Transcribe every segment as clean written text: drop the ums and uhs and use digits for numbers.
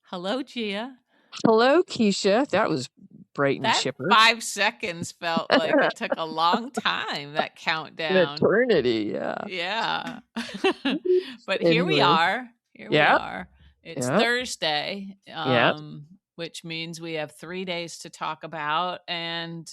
Hello, Gia. Hello, Keisha. That was bright and That chipper. 5 seconds felt like it took a long time, that An countdown. eternity, yeah. Yeah. But here we Anyway, are. Here we yeah, are. It's yeah, Thursday, yeah. which means we have 3 days to talk about, and,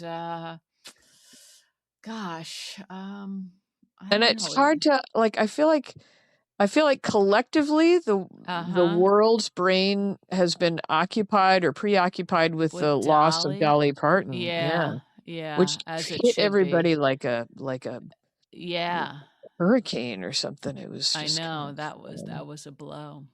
gosh, I And don't it's know. hard to I feel like collectively the Uh-huh. world's brain has been occupied or preoccupied with the With loss of Dolly? Dolly Parton, yeah, Yeah, yeah, which as it hit should be. everybody like a Yeah, hurricane or something. It was I just kind know. of That was a blow.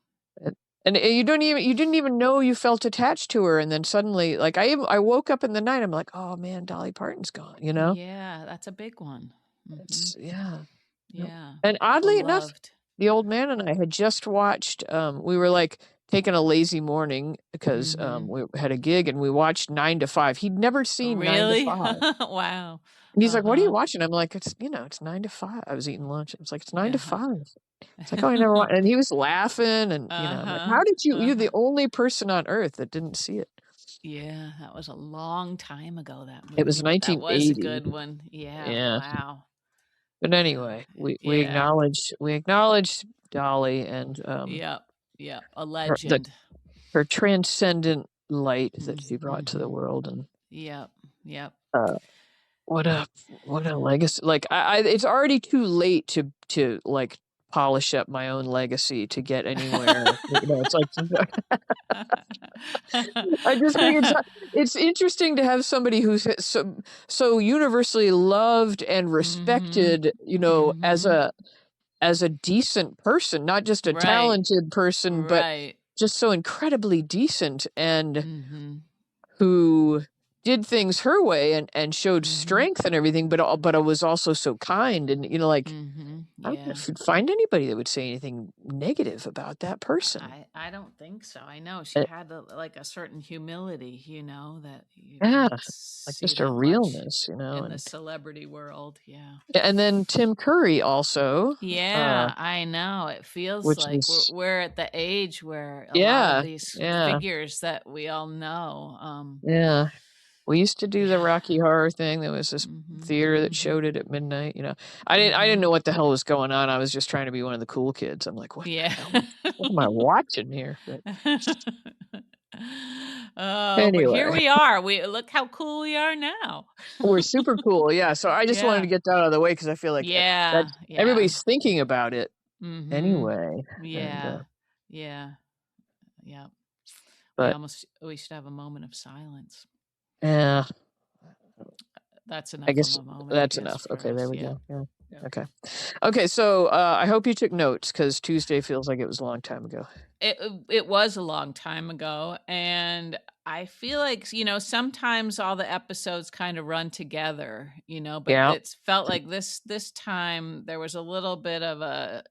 And you didn't even know you felt attached to her, and then suddenly, like, I woke up in the night, I'm like, "Oh, man, Dolly Parton's gone," you know? Yeah, that's a big one. Mhm. It's yeah. Yep. Yeah, And oddly enough, beloved. the old man and I had just watched, we were, like, taking a lazy morning because, Mhm. we had a gig, and we watched 9 to 5. He'd never seen 9 to Really? 5. Wow. And he's like, "What are you Uh-huh. watching?" I'm like, it's 9 to 5." I was eating lunch. I was like, "It's 9 to Yeah. 5." It's like, "Oh, I never wa" and he was laughing and, I'm like, Uh-huh. "How did you're Uh-huh. the only person on earth that didn't see it." Yeah, that was a long time ago, that It was movie, but that was a 1980. good one. Yeah, Yeah. wow. But Uh, anyway, we yeah. acknowledged Dolly and, Yep. Yep. A her the legend. her transcendent light that she brought to the Mhm. world, and, Yep. Yep. uh, what a legacy. Like, it's already too late like, polish up my own legacy to get anywhere. It's like I just think it's interesting to have somebody who's so universally loved and Mhm. respected, Mhm. as a decent person, not just a Right. talented person, but Right. just so incredibly decent and Mhm. who did things her way and showed Mhm. strength and everything, but it was also so kind and, like, Mhm. I don't know Yeah. if you'd find anybody that would say anything negative about that person. I don't think so. I know she Uh, had like a certain humility, that you yeah, don't like see just a that much realness, in the and celebrity world. Yeah. and then Tim Curry also, Yeah, I know. It feels which like we're is we're at the age where a lot of yeah, these yeah, figures that we all know. yeah. We used to do the Yeah. Rocky Horror thing. There was this Mhm. theater that Mhm. showed it at midnight. I didn't Mhm. know what the hell was going on. I was just trying to be one of the cool kids. I'm like, "What the Yeah. hell? What am I watching here?" But Oh, but here anyway, we are. We look how cool we are now. we're super cool. Yeah, so I just wanted to Yeah. get that out of the way because I feel like that Yeah, yeah. everybody's thinking about it Mhm. anyway, and, Yeah. Yeah. Yeah. but We should have a moment of silence. yeah, That's I enough of guess a moment, I that's guess, enough. for Okay, us. there we Yeah. go. Yeah. Yeah. Okay. Okay, so, I hope you took notes because Tuesday feels like it was a long time ago. It was a long time ago, and I feel like, sometimes all the episodes kinda run together, but Yeah. it's felt like this time there was a little bit of uh,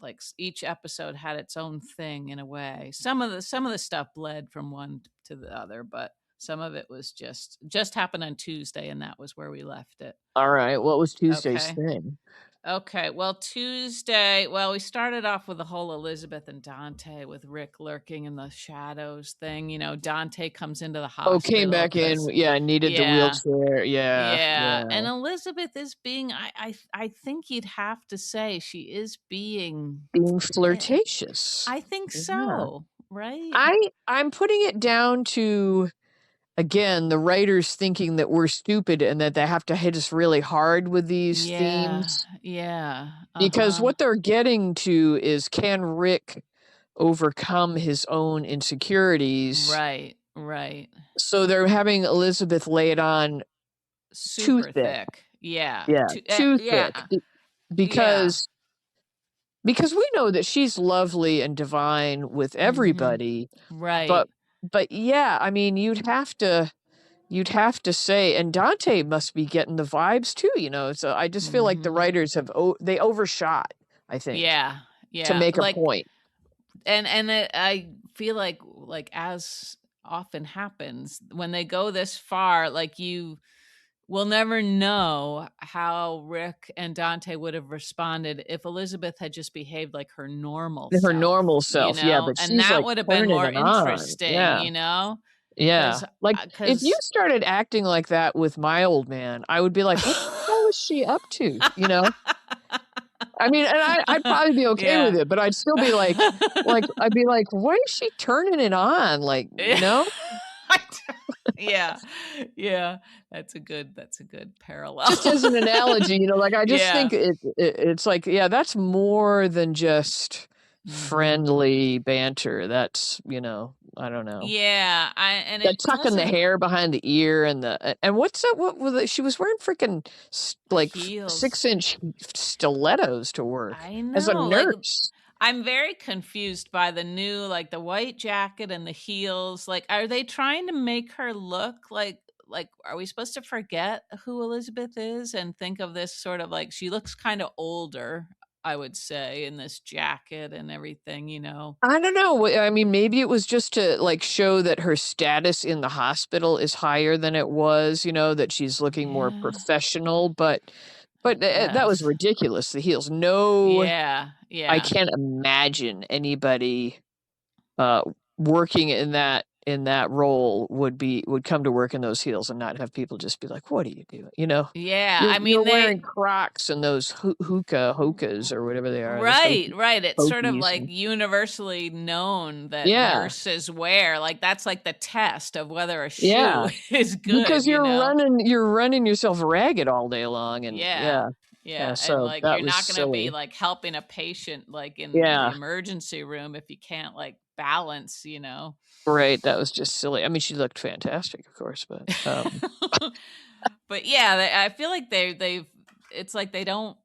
like, each episode had its own thing in a way. Some of the stuff bled from one to the other, but some of it was just happened on Tuesday, and that was where we left it. Alright, what was Tuesday's Okay. thing? Okay, we started off with the whole Elizabeth and Dante with Rick lurking in the shadows thing. Dante comes into the Oh, came hospital back in, because, yeah, needed the yeah, wheelchair, yeah, yeah. yeah, And Elizabeth is being, I think you'd have to say she is being, being eh, flirtatious. I think Yeah. so, right? I'm putting it down to, again, the writers thinking that we're stupid and that they have to hit us really hard with these Yeah, themes, yeah, because uh-huh. what they're getting to is, can Rick overcome his own insecurities? Right, right. So they're having Elizabeth lay it on too Super thick. thick. Yeah, Yeah, too thick yeah, yeah. because we know that she's lovely and divine with Mhm. everybody, but Right. yeah, I mean, you'd have to say, and Dante must be getting the vibes too, so I just feel like the Mhm. writers they overshot, I think, Yeah, to yeah, make a point. I feel like as often happens, when they go this far, like, we'll never know how Rick and Dante would have responded if Elizabeth had just behaved like her normal Her self, normal you self, yeah, know? but And she's, that like, would have been turning more it on. interesting, Yeah. you know? Yeah. Like, if you 'Cause started acting like that with my old man, I would be like, "What the hell is she up to?" You know? I mean, and I'd probably be okay with Yeah. it, but I'd still be like, I'd be like, "Why is she turning it on?" Like, you Yeah. know? Yeah. Yeah. That's a good parallel. Just as an analogy, you know, like, I just think Yeah. it's like, yeah, that's more than just Mhm. friendly banter. That's, you know, I don't know. Yeah, I and The it tucking the doesn't hair behind the ear and and what's up, what was it? She was wearing freaking like heals. 6-inch stilettos to work I as a know, like, nurse. I'm very confused by the new like, the white jacket and the heels, like, are they trying to make her look like, are we supposed to forget who Elizabeth is and think of this sort of like she looks kinda older, I would say, in this jacket and everything, you know? I don't know. I mean, maybe it was just to like show that her status in the hospital is higher than it was, you know, that she's looking more Yeah, professional, I that was guess. ridiculous. The heels. No, Yeah, I yeah. can't imagine anybody uh, working in that role would come to work in those heels and not have people just be like, "What are you doing?" You know? Yeah, I You're mean, wearing Crocs and those hokas or whatever they are, those right, right. It's sort of hokies like and universally known that yeah, nurses wear like that's like the test of whether a shoe yeah, is good, because you know? you're running yourself ragged all day long and Yeah. yeah, yeah, Yeah, and so like that you're was not going to be silly. like helping a patient like in the Yeah, emergency room if you can't like balance, you know. right, that was just silly. I mean, she looked fantastic, of course, but, But yeah, I feel like they've it's like they don't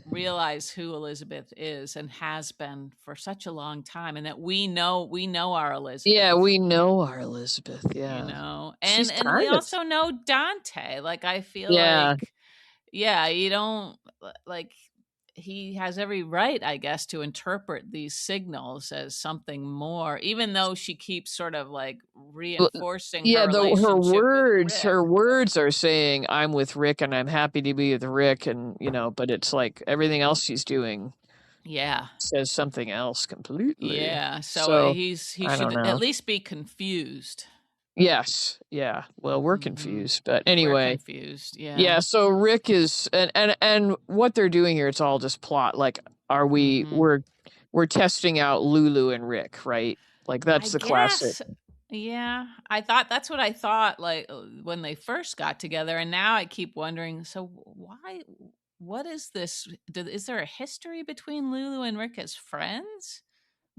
realize who Elizabeth is and has been for such a long time and that we know our yeah, Elizabeth, we know our Elizabeth, you yeah. know. She's And we kind of also know Dante. Like I feel yeah. like yeah, you don't like he has every right, I guess, to interpret these signals as something more, even though she keeps sort of like Well, reinforcing her yeah, relationship with Rick. her words are saying, "I'm with Rick and I'm happy to be with Rick," and, you know, but it's like everything else she's doing Yeah. says something else completely. Yeah. So So, he I don't should at know. least be confused. Yes, yeah, well, we're Mhm. confused, but We're anyway, confused, yeah. yeah, so Rick is and what they're doing here, it's all just plot, like, are we Mhm. we're testing out Lulu and Rick, right? Like, I that's the classic. guess yeah, I thought that's what I thought, like, when they first got together, and now I keep wondering, so why what is this? Is there a history between Lulu and Rick as friends?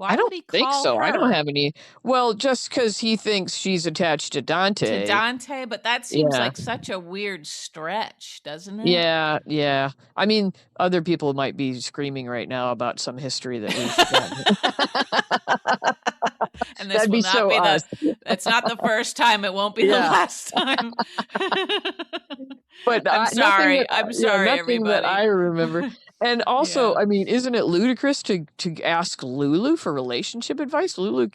I Why would don't he think call so, I don't her have any well, just because he thinks she's attached to to Dante. Dante? But that seems Yeah. like such a weird stretch, doesn't it? Yeah, yeah. I mean, other people might be screaming right now about some history that we've forgotten. And this That'd will be not so be us. it's not the first time, it won't be the Yeah. last time. But I'm I nothing that sorry. I'm yeah, sorry, nothing that I everybody. remember. And also, Yeah. I mean, isn't it ludicrous to ask Lulu for relationship advice? Lulu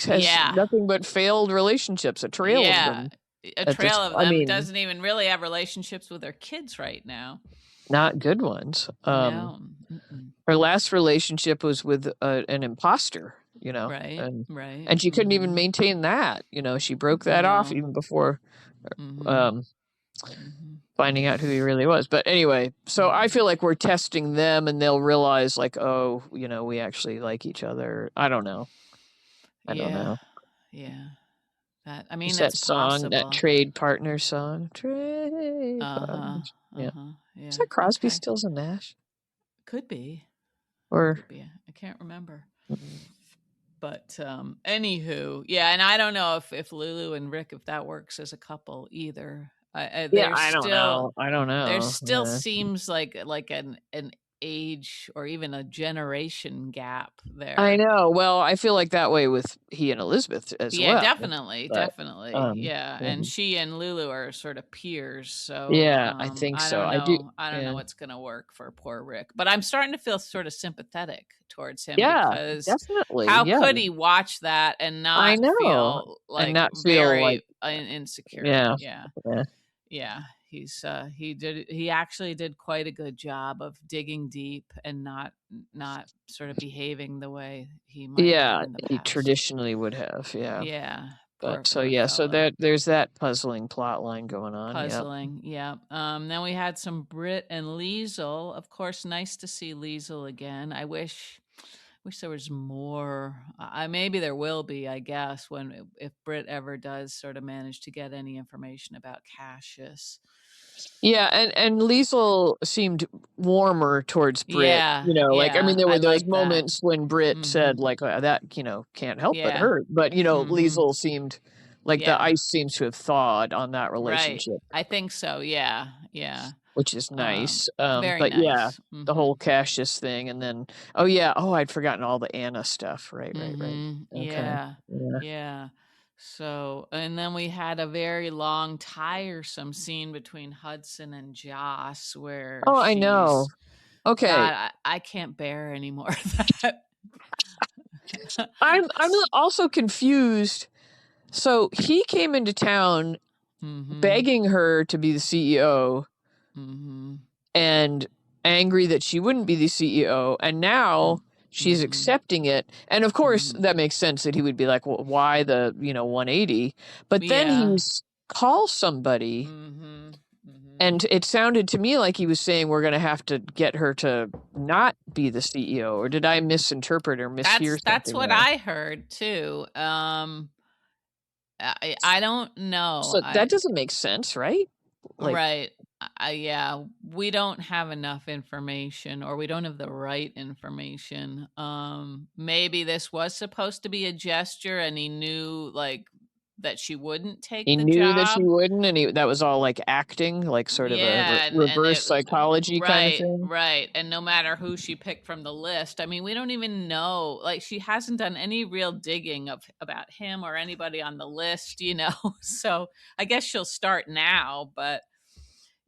has Yeah. nothing but failed relationships, a trail of Yeah. them A at this trail of I them, mean, doesn't even really have relationships with their kids right now. not good ones. No. Mm-mm. Her last relationship was with an imposter, you know, Right, right. and she couldn't even Mhm. maintain that, you know, she broke that off No. even before, Mhm. um, Mhm. finding out who he really was. But anyway, so I Mhm. feel like we're testing them and they'll realize like, "Oh, you know, we actually like each other." I don't know. I don't Yeah. know. Yeah. That I mean, It's it's that song, that possible. Trade Partner song. Trade Uh-huh. Partners. Yeah. Uh-huh. Is Yeah. that Crosby, Okay. Stills and Nash? Could be. Or Could be. I can't remember. But anywho, yeah, and I don't know if Lulu and Rick if that works as a couple either. yeah, I don't know. I don't There know. still seems like an age or even a generation gap I there. know. Well, I feel like that way with he and Elizabeth as Yeah, well. definitely, But, definitely. Yeah, and mhm. she and Lulu are sort of peers, so Yeah, I think so. I do I don't know yeah. what's gonna work for poor Rick, but I'm starting to feel sort of sympathetic towards him Yeah, because definitely, how yeah. could he watch that and I not know, feel and like not feel like very insecure? yeah, Yeah, yeah. yeah, he actually did quite a good job of digging deep and not sort of behaving the way he might have Yeah, in the he past. traditionally would have, yeah. Yeah, But so poor yeah, so fellow. there's that puzzling plot line going on. Yep. Puzzling, yeah. Then we had some Brit and Liesel. Of course, nice to see Liesel again. I wish there was more. Maybe there will be, I guess, when if Brit ever does sort of manage to get any information about Cassius. Yeah, and Liesel seemed warmer towards Brit, Yeah, like, I mean, yeah, there I were those like that. moments when Brit Hmm. said, like, that, can't help but Yeah. hurt. But, Hmm. Liesel seemed like the Yeah. ice seems to have thawed on that Right. relationship, I think so. Yeah. Yeah. which is nice. Very But yeah, nice. the Hmm. whole Cassius thing, and then, oh yeah, I'd forgotten all the Anna stuff. Right, right, right. Mhm. Okay. Yeah. Yeah. Yeah. So, and then we had a very long, tiresome scene between Hudson and Joss where Oh, I know. she's, Okay. God, I can't bear any more of that. I'm also confused. So he came into town Mhm. begging her to be the CEO Mhm. and angry that she wouldn't be the CEO, and now she's Mhm. accepting it. And of course, Mhm. that makes sense that he would be like, well, why the 180? But then Yeah. he's call somebody, Mhm. Mhm. and it sounded to me like he was saying we're going to have to get her to not be the CEO. Or did I misinterpret or mishear That's something what there? I heard too. I don't know. So that doesn't make sense, right? Like, Right. Yeah, we don't have enough information or we don't have the right information. Maybe this was supposed to be a gesture and he knew like that she wouldn't take he the knew that she job. wouldn't, and that was all like acting, like sort of a Yeah, and reverse it psychology kind of right, thing. right. And no matter who she picked from the list, I mean, we don't even know. Like she hasn't done any real digging of about him or anybody on the list. So I guess she'll start now, but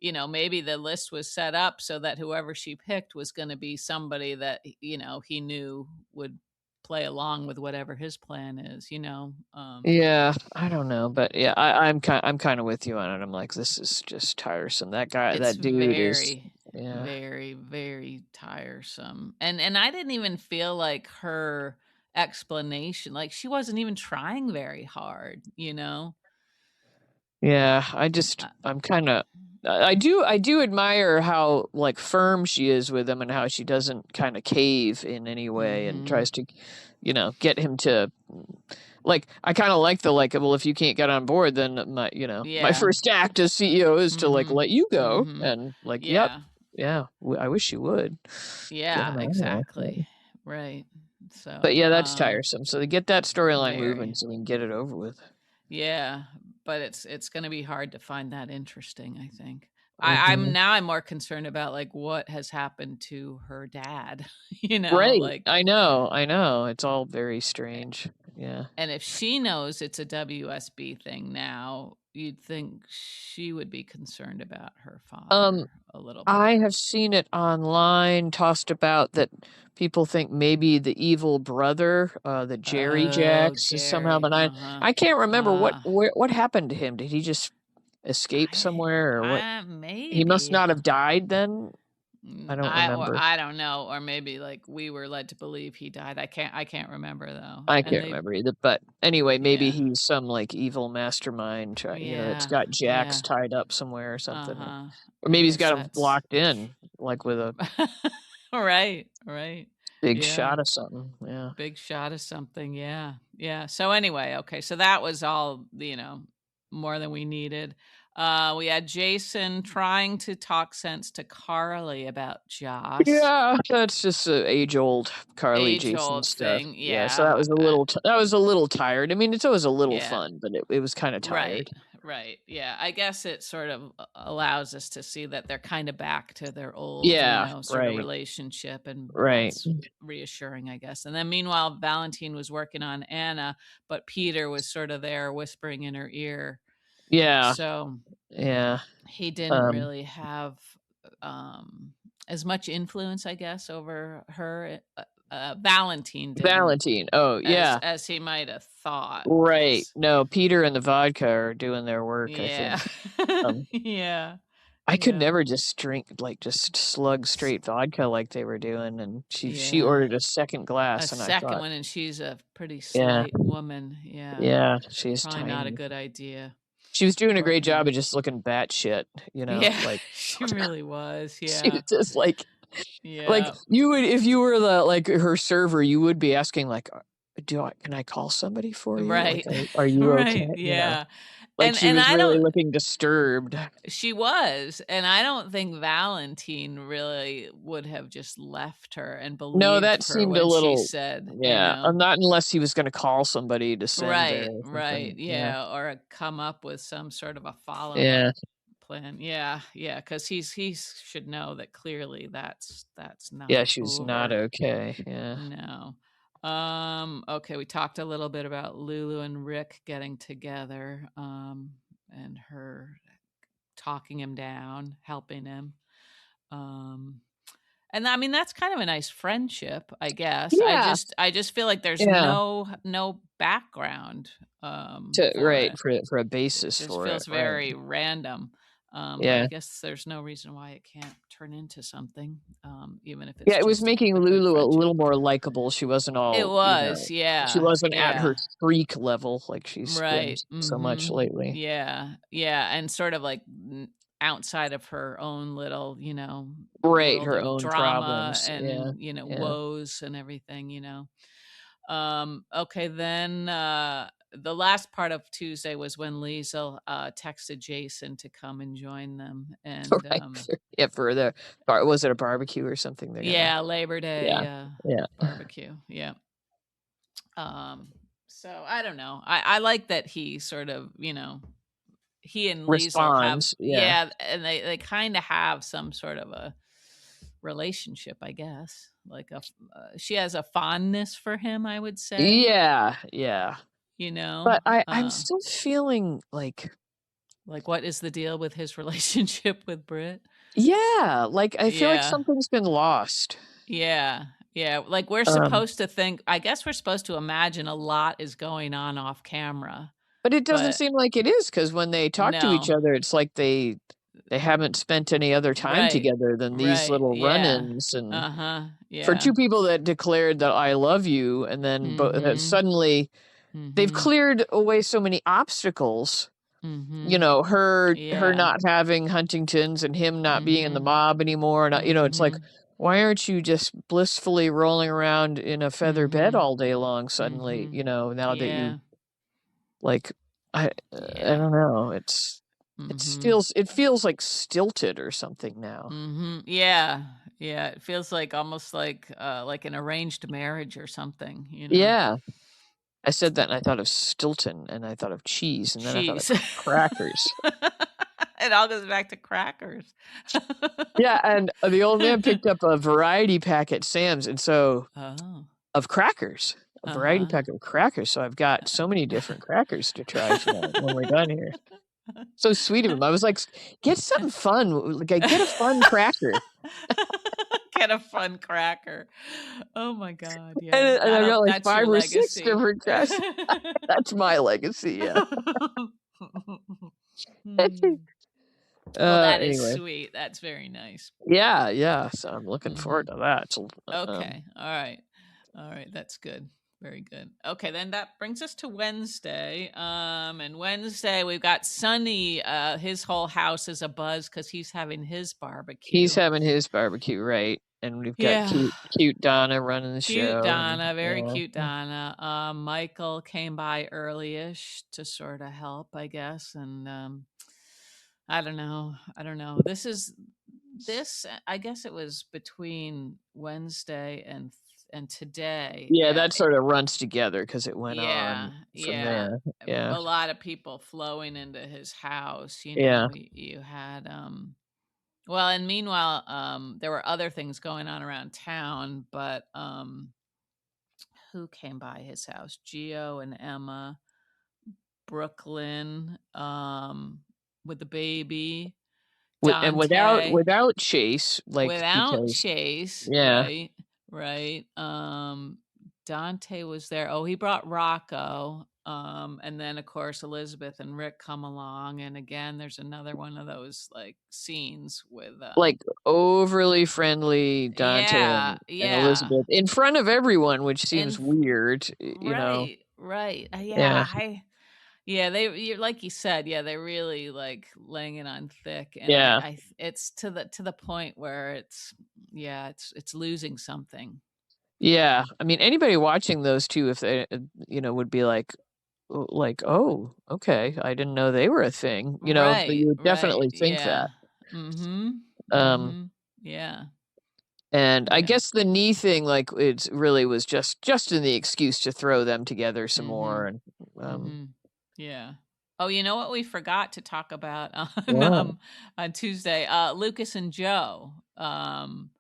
maybe the list was set up so that whoever she picked was going to be somebody that, he knew would play along with whatever his plan is. Yeah, I don't know, but yeah, I'm kind of with you on it. I'm like, this is just tiresome. That guy, It's that dude is, very, yeah, very, very tiresome. And I didn't even feel like her explanation, like she wasn't even trying very hard. yeah. Uh, I'm kind of, I do admire how like firm she is with him and how she doesn't kind of cave in any way and mhm. tries to, get him to. Like, I kind of like the like, well, if you can't get on board, then my Yeah. first act as CEO is to like Mhm. let you go, Mhm. and like, yep, Yeah. yeah, I wish you would get Yeah, him out of here. exactly. Right. But So, yeah, that's tiresome. So to get that storyline moving, very. so we can get it over with. Yeah, but it's going to be hard to find that interesting, I think. Hmm. I'm more concerned about like what has happened to her dad, Right. like I know. It's all very strange. Yeah. and if she knows it's a WSB thing now, you'd think she would be concerned about her Um, father a little I bit. have seen it online tossed about that people think maybe the evil brother, the Jerry Oh, Jacks, is somehow, Jerry. but I Uh-huh. I can't remember Uh, what happened to him. Did he just escape I somewhere or what? He must maybe. not have died then. I don't remember. I don't know, or maybe like we were led to believe he died. I can't remember though. I And can't they remember either. But anyway, maybe yeah. he's some like evil mastermind. It's Yeah. got Jax Yeah. tied up somewhere or something, Uh-huh. or I maybe he's guess got him that's locked in, like with a right. Right. big Yeah. shot of something. Yeah. Big shot of something. Yeah. Yeah. So anyway, okay. So that was all, more than we needed. We had Jason trying to talk sense to Carly about Joss. Yeah, that's just a age-old Carly Age Jason old stuff. thing. Yeah, so that Yeah. was a little tired. I mean, it's always a little Yeah. fun, but it was kind of Right. tired. Right. Yeah. I guess it sort of allows us to see that they're kind of back to their old, Yeah, sort of right, relationship. And right. that's reassuring, I guess. And then meanwhile, Valentine was working on Anna, but Peter was sort of there whispering in her ear. Yeah, So yeah. he didn't Um, really have um, as much influence, I guess, over her. Valentine didn't Valentine. Oh, as yeah. as he might have thought, Right. because No, Peter and the vodka are doing their work, I yeah. think. Um, Yeah. I could Yeah. never just drink, like, just slug straight vodka like they were doing, and she Yeah. ordered a second A glass, and I second thought, one, and she's a pretty yeah, slight woman. Yeah. yeah, she's Probably not a tiny. good idea. She was doing a Poor great job thing. of just looking batshit, Yeah, like, she really was. she was Yeah. just like, Yeah. you would if you were her server, you would be asking, like, can I call somebody for you? Like, Right. are you okay?" Right. Yeah. Like, she And was I really don't looking disturbed. she was, and I don't think Valentine really would have just left her and No, believed that her seemed a when she little said, yeah, not unless he was gonna call somebody to send there Right, or right, something, yeah. yeah, or come up with some sort of a follow-up Yeah. plan. Yeah, yeah, because he should know that clearly that's Yeah, not she's not over. okay, yeah. No. Okay, we talked a little bit about Lulu and Rick getting together, and her talking him down, helping him. Um, and I mean that's kind of a nice friendship, I guess. Yeah, I just feel like there's yeah, no background to for right, it. for a It basis just for it, feels right. very random. But I Yeah. guess there's no reason why it can't turn into something, even if Yeah, it's it was just making a good Lulu a friendship. little more likable, she wasn't It all, was, she yeah, wasn't at yeah. her freak level like she's been Right, so much mhm. lately. Yeah, yeah, and sort of like outside of her own little, Right, world her of own drama problems, yeah, and, yeah. woes and everything. Okay, then the last part of Tuesday was when Liesel texted Jason to come and join them. And Right, yeah, for the was it a barbecue or something they're gonna yeah, Labor yeah, Day yeah. barbecue. Yeah. Um, so I don't know. I like that he sort of, he and Liesel have, Responds, yeah. yeah, and they kind of have some sort of a relationship, I guess. Like she has a fondness for him, I would say. Yeah, yeah. You know, But I'm still feeling like what is the deal with his relationship with Brit? yeah, like, I feel like Yeah, something's been lost. yeah, yeah. Like we're Um, supposed to think. I guess we're supposed to imagine a lot is going on off camera, but it doesn't but seem like it is because when they talk to each no. other, it's like they haven't spent any other time Right, together than these right. little Yeah. run-ins, and Uh huh. for Yeah. 2 people that declared that "I love you," and then that Mm-hmm. suddenly they've Mm-hmm. cleared away so many obstacles, Mm-hmm. her Yeah. not having Huntington's and him not being in the Mm-hmm. mob anymore, and, it's like, Mm-hmm. why aren't you just blissfully rolling around in a feather bed Mm-hmm. all day long suddenly, Mm-hmm. now that you Yeah. like, I Yeah. don't know, Mm-hmm. it feels, like, stilted or something now. Mm-hmm. Yeah. Yeah. It feels like almost like an arranged marriage or something. Yeah. I said that and I thought of Stilton, and I thought of cheese, and then I thought of Cheese. crackers. It all goes back to crackers. Yeah, and the old man picked up a variety pack at Sam's, and so Oh. of crackers, a variety Uh-huh. pack of crackers, so I've got so many different crackers to try tonight when we're done here. So sweet of him. I was like, "Get something fun, like, get a fun cracker." Get a fun cracker. Oh my god, And yeah. I've got, like, That's your 5 or 6 legacy. different crackers. That's my legacy, yeah. Hmm. Well, that is Anyway. sweet. That's very nice. Yeah, yeah, so I'm looking forward Mhm. to that. So, Okay. All right. All right. That's good. Very good. Okay, then that brings us to Wednesday. And Wednesday we've got Sunny. His whole house is a buzz because he's having his he's barbecue. having his barbecue, right? And we've got Yeah. cute Donna running the Cute show, and Donna, very yeah. cute Donna. Michael came by early-ish to sort of help, I guess. And I don't know. I don't know. I guess it was between Wednesday and today. Yeah, that sort of runs together because it went Yeah, on from yeah. there. Yeah. A lot of people flowing into his house. Yeah. You had well, and meanwhile, there were other things going on around town, but who came by his house? Geo and Emma, Brooklyn, with the baby, And Dante, without Chase, like, without because Chase, yeah. right? Right. Dante was there. Oh, he brought Rocco. And then of course Elizabeth and Rick come along, and again there's another one of those like scenes with Like overly friendly Dante yeah, and yeah. Elizabeth in front of everyone, which And seems weird, you know. right, right. Yeah. Yeah, like you said, yeah, they're really like laying it on thick, and Yeah. it's to the point where yeah, it's losing something. Yeah. I mean, anybody watching those two, if they, would be like, oh, okay, I didn't know they were a thing. You Right, would right. definitely think Yeah. that. Mhm. Um, Mhm. Yeah. and I Yeah. guess the knee thing, like, it really was just in the excuse to throw them together some more, Mhm. and Mhm. Yeah. Oh, you know what we forgot to talk about yeah. on Tuesday? Lucas and Joe.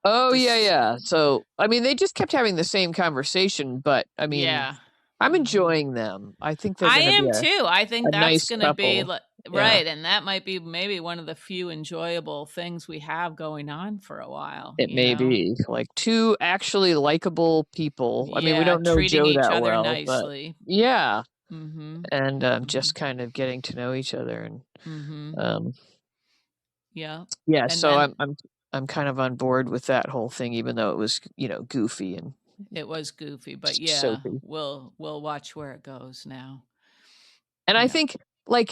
Oh yeah, This yeah. So I mean, they just kept having the same conversation, but I mean, yeah. I'm Mhm. enjoying them. I think they're I gonna be am a too. I think that's nice going to be couple. Yeah. right, and that might be maybe one of the few enjoyable things we have going on for a while, It may be like two actually likable people. I mean, we Yeah, don't know treating Joe each that other well, but nicely. yeah, Mhm. and Mhm. just kind of getting to know each other, and Mhm. um, Yeah. yeah. And So then I'm kind of on board with that whole thing, even though it was goofy and it was goofy, but yeah, soapy. we'll watch where it goes now. And I Yeah. think, like,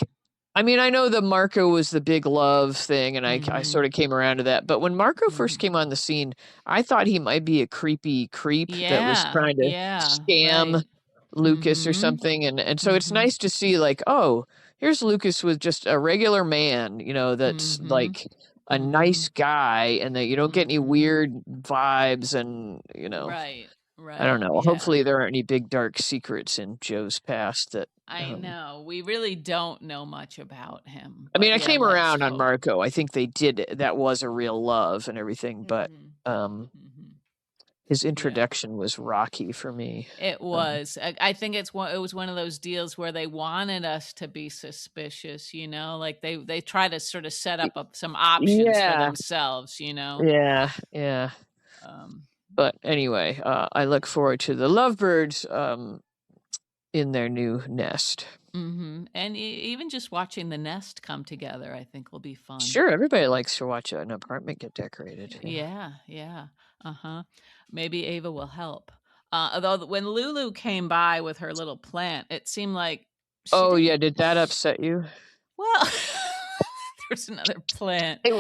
I mean, I know the Marco was the big love thing, and I Mhm. sort of came around to that. But when Marco first Mhm. came on the scene, I thought he might be a creepy creep that was Yeah. trying to Yeah. scam Right. Lucas or Mhm. something. And so it's Mhm. nice to see, like, oh, here's Lucas with just a regular man, that's Mhm. like a nice Mhm. guy, and that you don't get any Mhm. weird vibes, and Right. I don't Right. know. Yeah. Hopefully, there aren't any big dark secrets in Joe's past that. I know. We really don't know much about him, I mean, but I yeah, came let's around on hope. Marco. I think they did that was a real love and everything, but, Mhm. Mhm. his Yeah. introduction was rocky for me. It Um, was. I think it was one of those deals where they wanted us to be suspicious, like they try to sort of set y up some options for yeah, themselves. yeah, yeah. Um, But anyway, I look forward to the lovebirds, in their new nest. and even just watching the nest come together, I think will be fun. Sure, everybody likes to watch an apartment get decorated, yeah. Yeah, yeah. Uh-huh. Maybe Ava will help. Although when Lulu came by with her little plant, it seemed like she Oh, yeah, didn't. did that upset you? Well, there's another plant It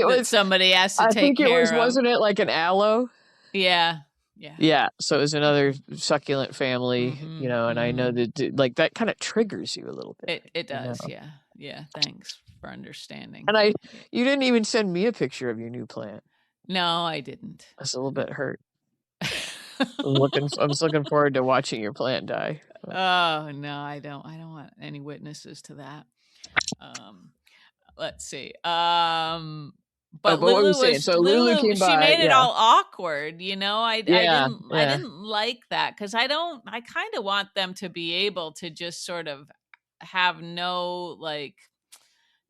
that was somebody has to I take think it was care of. wasn't it like an aloe? Yeah, yeah. Yeah, so it was another succulent family, Mhm, and I know mhm. that like, that kinda triggers you a little bit, It you does, know? yeah, yeah. Thanks for understanding. And Yeah. you didn't even send me a picture of your new plant. No, I didn't. I was a little bit No. hurt. I was looking forward to watching your plant die. But Oh no, I don't want any witnesses to that. Um, let's see. oh, But but what were you saying? So Lulu Lulu, came she by, made it yeah. all awkward. Yeah, I yeah. didn't like that because I kind of want them to be able to just sort of have no like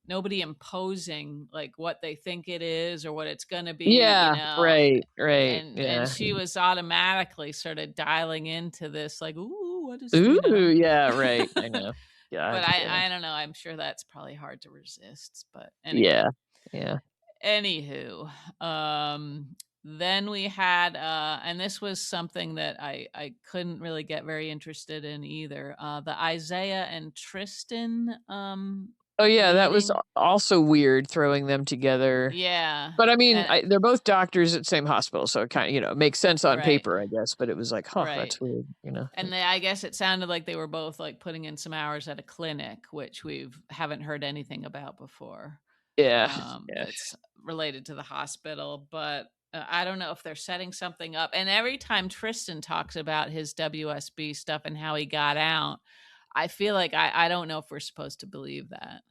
nobody imposing like what they think it is or what it's going to be, Yeah, right, right, and yeah. she was automatically sort of dialing into this like ooh what is Ooh, yeah, right, I know. but God, yeah. I don't know, I'm sure that's probably hard to resist, but anyway. Yeah, yeah. Anywho, then we had, and this was something that I couldn't really get very interested in either. The Isaiah and Tristan Oh, yeah, that was meeting. also weird throwing them together. Yeah, But I mean, and they're both doctors at same hospital, so it kinda, makes sense on right, paper, I guess, but it was like, "Huh, right. that's weird," you know? And I guess it sounded like they were both like putting in some hours at a clinic, which we've haven't heard anything about before. Yeah, yeah. That's related to the hospital, but I don't know if they're setting something up. And every time Tristan talks about his WSB stuff and how he got out, I feel like I don't know if we're supposed to believe that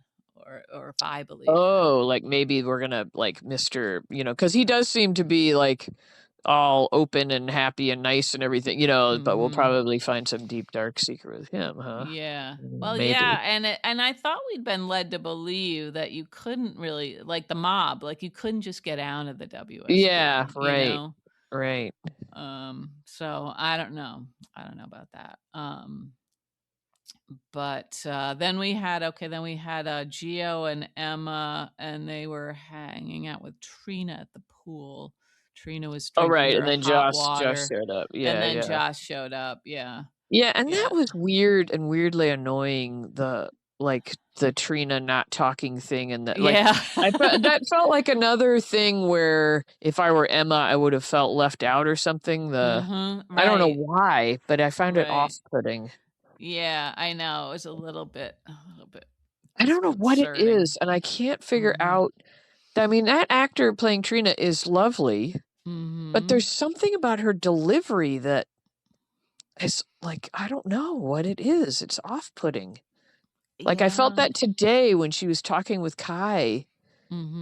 or if I believe that. Oh, like, maybe we're gonna, like, Mr. Because he does seem to be, like, all open and happy and nice and everything, but we'll Hmm. probably find some deep, dark secret with him, huh? Yeah. Well, Maybe. yeah, and I thought we'd been led to believe that you couldn't really like the mob, like you couldn't just get out of the Yeah, WSB, right, right. So I don't know. I don't know about that. But then we had Gio and Emma, and they were hanging out with Trina at the pool. Trina was Oh, drinking right, and her then hot Josh water, showed up. and Yeah, then yeah. Josh showed up. Yeah, Yeah, and that yeah, was weird and weirdly annoying, the Trina not talking thing, and yeah. that felt like another thing where if I were Emma, I would have felt left out or something. I don't know Right, why, but I found it right. off-putting. Yeah, I know. It was a little bit I don't know what it disconcerting. is, and I can't figure Mm-hmm. out. I mean, that actor playing Trina is lovely, but Mm-hmm. there's something about her delivery that is like, I don't know what it is. It's off-putting. Like, I felt Yeah. that today when she was talking with Kai,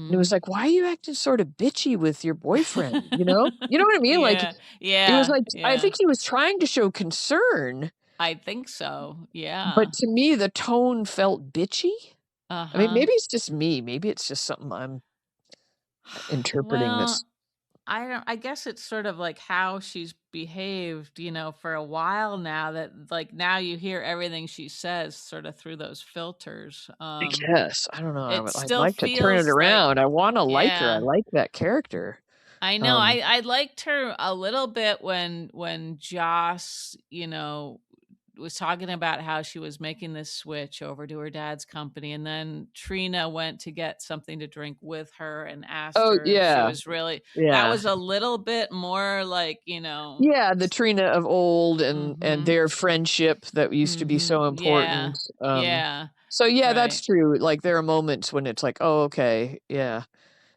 and it was Mm-hmm. like, "Why are you acting sort of bitchy with your boyfriend?" You know? You know what I mean? Like, Yeah, it was yeah, like I yeah. think he was trying to show concern, I think so. Yeah. but to me, the tone felt bitchy. I mean, Uh-huh. maybe it's just me. Maybe it's just something I'm interpreting Well, this. I guess it's sort of like how she's behaved, for a while now, that like now you hear everything she says sort of through those filters. I guess. I don't know. It I'd still like to turn it feels like, around. I wanna like her. I yeah. like that character. I know. Um, I liked her a little bit when Joss, was talking about how she was making this switch over to her dad's company, and then Trina went to get something to drink with her and asked oh, her if she yeah. was really, that Yeah. was a little bit more like, Yeah, the Trina of old and mhm. their friendship that used to be Mhm. so Yeah. important. Yeah. So yeah, that's Right. true. Like there are moments when it's like, "Oh, okay, yeah."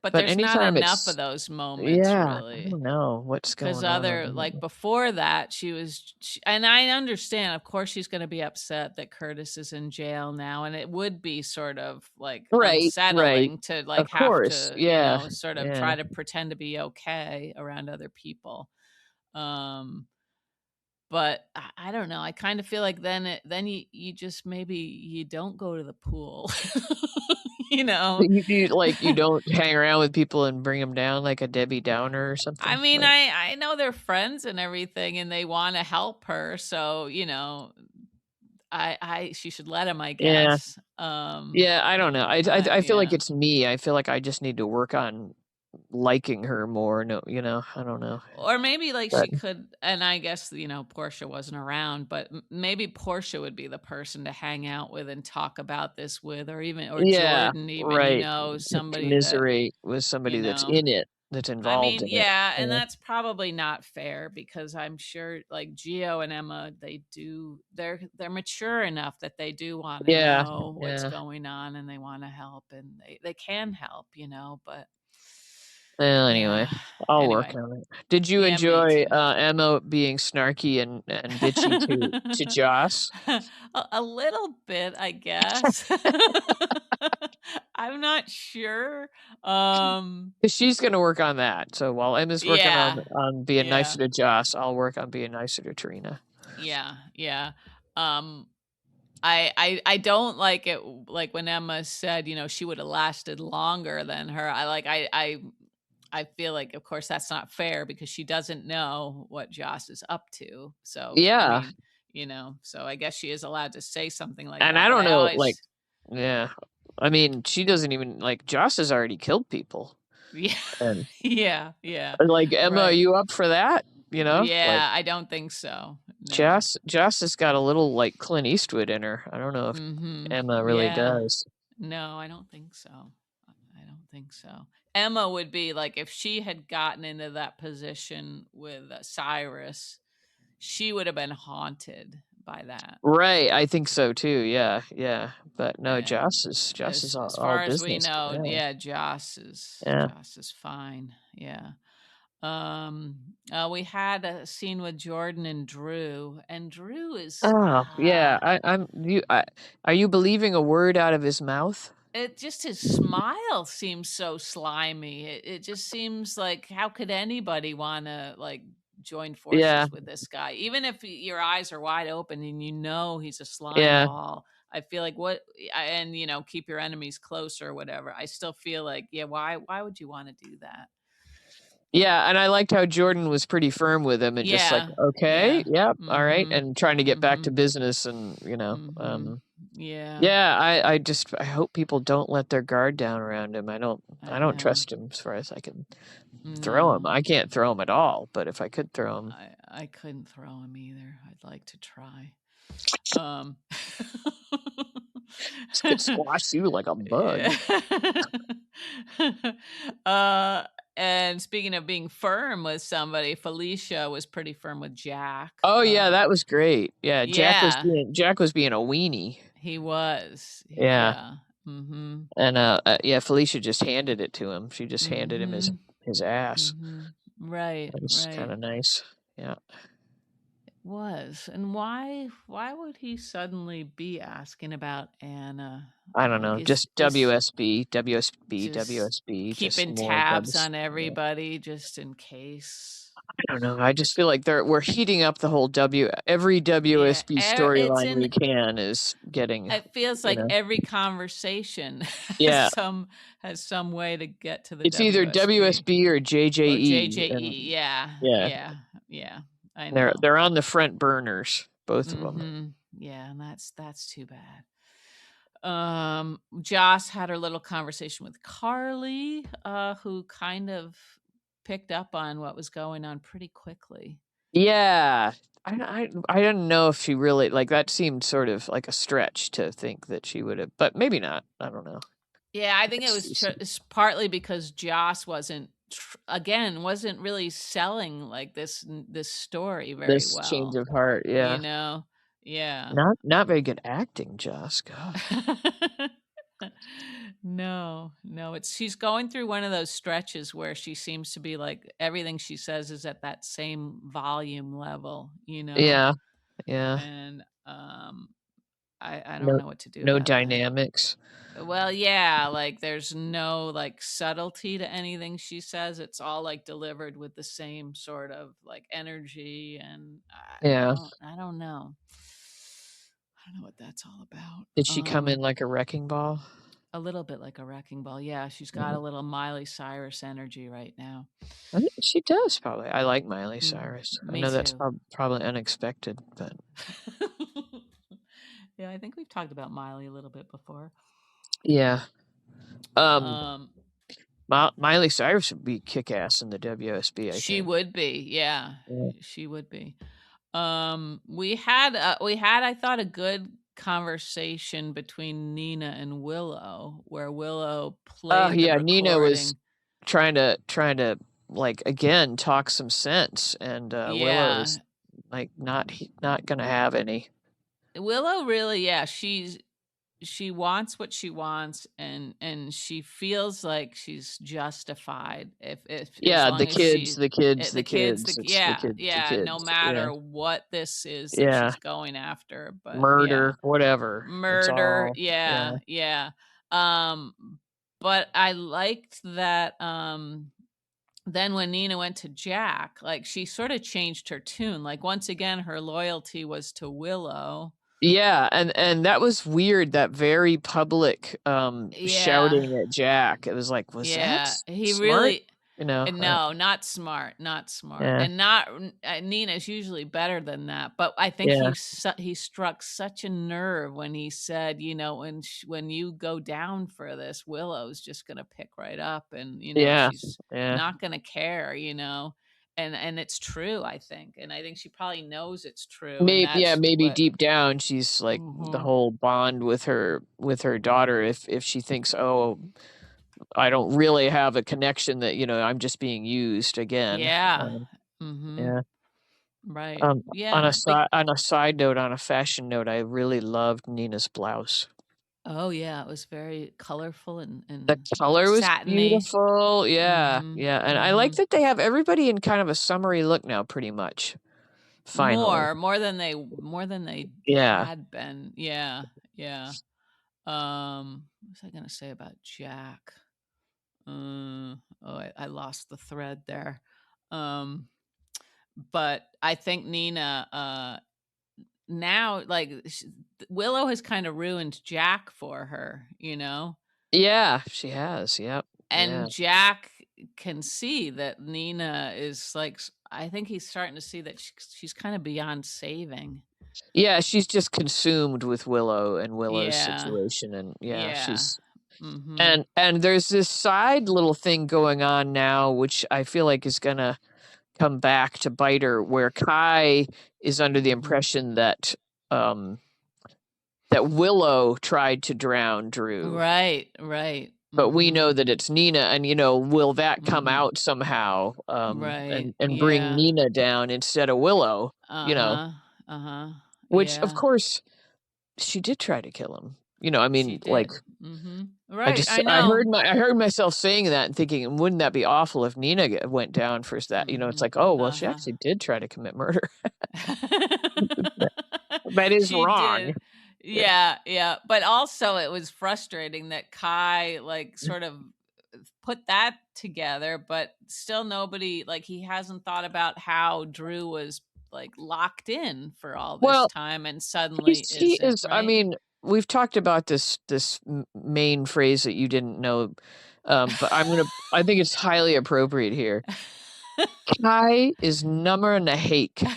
But But there's not anytime enough of it's those moments, yeah, I really. don't know what's 'Cause going on like, that. before that, and I understand, of course, she's gonna be upset that Curtis is in jail now, and it would be sort of, like, Right, right. unsettling to, like, Of have course. to, Yeah. sort of Yeah. try to pretend to be okay around other people. Um, but I don't know, I kinda feel like then you just maybe you don't go to the pool, you know? You don't hang around with people and bring them down like a Debbie Downer or I something? mean, Like I know they're friends and everything, and they wanna help her, so, I she should let him, I yeah. guess. Yeah, I don't know. I feel like Yeah. it's me. I feel like I just need to work on liking her more. No, I don't know. Or maybe, like, But she could, and I guess, Portia wasn't around, but maybe Portia would be the person to hang out with and talk about this with, or yeah, Jordan even, right. To somebody that, commiserate with you somebody that's know in it, that's I involved mean, in it. yeah, and Yeah. that's probably not fair because I'm sure, like, Gio and Emma, they're mature enough that they do wanna Yeah, know what's yeah. going on, and they wanna help, and they can help, but Well, anyway, yeah. I'll work Anyway, on it. Did you yeah, me enjoy, too. Emma being snarky and bitchy to Joss? A little bit, I guess. I'm not sure. 'Cause she's gonna work on that. So while Emma's working Yeah. on being Yeah. nicer to Joss, I'll work on being nicer to Trina. Yeah. Yeah. Um I don't like it, like when Emma said, she would have lasted longer than her. I feel like, of course, that's not fair because she doesn't know what Joss is up to. So, I Yeah, mean, so I guess she is allowed to say something like and that. I But don't I know, like always, yeah. I mean, she doesn't even like, Joss has already killed people, yeah, and yeah, yeah, like, "Emma, are right. you up for that?" You know? Like, Yeah, I don't think so. No. Joss has got a little, like, Clint Eastwood in her. I don't know if Mhm. Emma really Yeah. does. No, I don't think so. I don't think so. Emma would be like, if she had gotten into that position with Cyrus, she would have been haunted by that. Right, I think so too, yeah, yeah, but no, And Joss is as all far as we business. know, Yeah, yeah, yeah. Joss is fine. Yeah. We had a scene with Jordan and Drew is Oh, yeah, I'm you are you believing a word out of his mouth? it just his smile seems so slimy. It just seems like, how could anybody wanna, like, join Yeah, forces with this guy? Even if your eyes are wide open and he's a slime yeah. ball, I feel like and, keep your enemies close or whatever. I still feel like, yeah, why would you wanna do that? Yeah, and I liked how Jordan was pretty firm with him and just like, Yeah, "Okay, yeah. yep, all right," Mhm. and trying to get back to Mhm. business and, Mhm. Yeah, yeah, I hope people don't let their guard down around him. I I don't know. trust him as far as I can throw him. No, I can't throw him at all, but if I could throw him, I couldn't throw him either. I'd like to try. Um he's gonna squash you like a bug. Yeah. uh, and speaking of being firm with somebody, Felicia was pretty firm with Jack. Oh, yeah, that was great. Yeah, Yeah, Jack was being a weenie. he was. Yeah, Yeah. Mhm. and, yeah, Felicia just handed it to him. She just handed him Mhm. his ass. Mhm. Right, That was right. kinda nice. Yeah. Was. And why would he suddenly be asking about Anna? I don't Like know, is just this just WSB, just keeping more tabs W's. on Yeah. everybody just in case? I don't know, I just feel like we're heating up the whole every Yeah, WSB it's storyline in we can is getting, it feels you like know every conversation Yeah, has some way to get to the it's either WSB WSB or or JJE, and JJE. Yeah, yeah, yeah, yeah. I they're know. they're on the front burners, both of them. Mhm. Yeah, and that's too bad. Joss had her little conversation with Carly, who kind of picked up on what was going on pretty quickly. Yeah. I didn't know if she really like, that seemed sort of like a stretch to think that she would've, but maybe not, I don't know. Yeah, I I think it guess was it's partly because Joss wasn't really selling like this story very this change well, of heart, you yeah. know? Yeah. Not very good acting, Joss, God. No, no, it's she's going through one of those stretches where she seems to be like everything she says is at that same volume level, you know? Yeah, yeah. And I don't No know what to do no about that. dynamics. Well, yeah, like there's no like subtlety to anything she says. It's all like delivered with the same sort of like energy and Yeah. I don't know. I don't know what that's all about. Did she come in like a wrecking ball? A little bit like a wrecking ball. Yeah, she's got Yeah. a little Miley Cyrus energy right now. I think she does probably. I like Miley Mm, Cyrus. I me know that's too. probably unexpected, but Yeah, I think we've talked about Miley a little bit before. yeah. Um, Um, Miley Cyrus would be kick-ass in the WSB, I she think. would be. Yeah, Yeah. she would be. We had I thought a good conversation between Nina and Willow where Willow Oh, played the yeah, Nina was recording. trying to, like, again, talk some sense, and, Willow Yeah. is, like, not gonna have any. Willow really, yeah, she wants what she wants and she feels like she's justified if as Yeah, long as she the kids, it's yeah, the yeah, no kids, yeah, matter what this is that yeah, she's going after, but yeah. murder, whatever, it's Murder, all yeah. yeah, yeah. Um, but I liked that, then when Nina went to Jack, like, she sorta changed her tune, like, once again, her loyalty was to Willow. Yeah, and that was weird, that very public, Yeah, shouting at Jack, it was like, "Was that yeah, he smart?" really You know? no, not smart, not smart, Yeah, and not Nina's usually better than that, but I think yeah, he struck such a nerve when he said, you know, "When you go down for this, Willow's just gonna pick right up, and, you know, yeah, she's yeah. not gonna care," you know? And it's true, I think, and I think she probably knows it's true, and Yeah, that's maybe what deep down, she's like the Mhm. whole bond with her daughter, if she thinks, "Oh, I don't really have a connection that, I'm just being used again." Yeah. Mhm. Yeah. Right. On a Yeah, like side note, on a fashion note, I really loved Nina's blouse. oh, yeah, it was very colorful The and color was satiny. beautiful, yeah, Mhm, yeah, and I like mhm. that they have everybody in kind of a summery look now pretty much, finally. More than they Yeah. had been. Yeah, yeah. What was I gonna say about Jack? I lost the thread there. Um, but I think Nina, now, like, Willow has kind of ruined Jack for her, you know? Yeah, she has, yep, And yeah. Jack can see that Nina is like, I think he's starting to see that she's kind of beyond saving. Yeah, she's just consumed with Willow and Willow's Yeah. situation, and yeah, Yeah. she's Mm-hmm. and there's this side little thing going on now, which I feel like is gonna come back to bite her, where Kai is under the Mm-hmm. impression that that Willow tried to drown Drew. Right. Right. But we Mm-hmm. know that it's Nina, and will that come Mm-hmm. out somehow, Right. and bring Yeah. Nina down instead of Willow? Uh-huh. Uh-huh. Which of Yeah. course she did try to kill him. I She mean, like, did. Mm-hmm. Right. I I know. heard myself saying that and thinking, wouldn't that be awful if Nina went down for that? It's Mm-hmm. like, oh well, she Uh-huh. actually did try to commit murder. That is She wrong. did. Yeah, yeah. But also it was frustrating that Kai like sort of put that together, but still nobody like he hasn't thought about how Drew was like locked in for all this Well, time and suddenly he isn't, is. I right? mean, we've talked about this main phrase that you didn't know, but I think it's highly appropriate here. Kai is nummer nahake.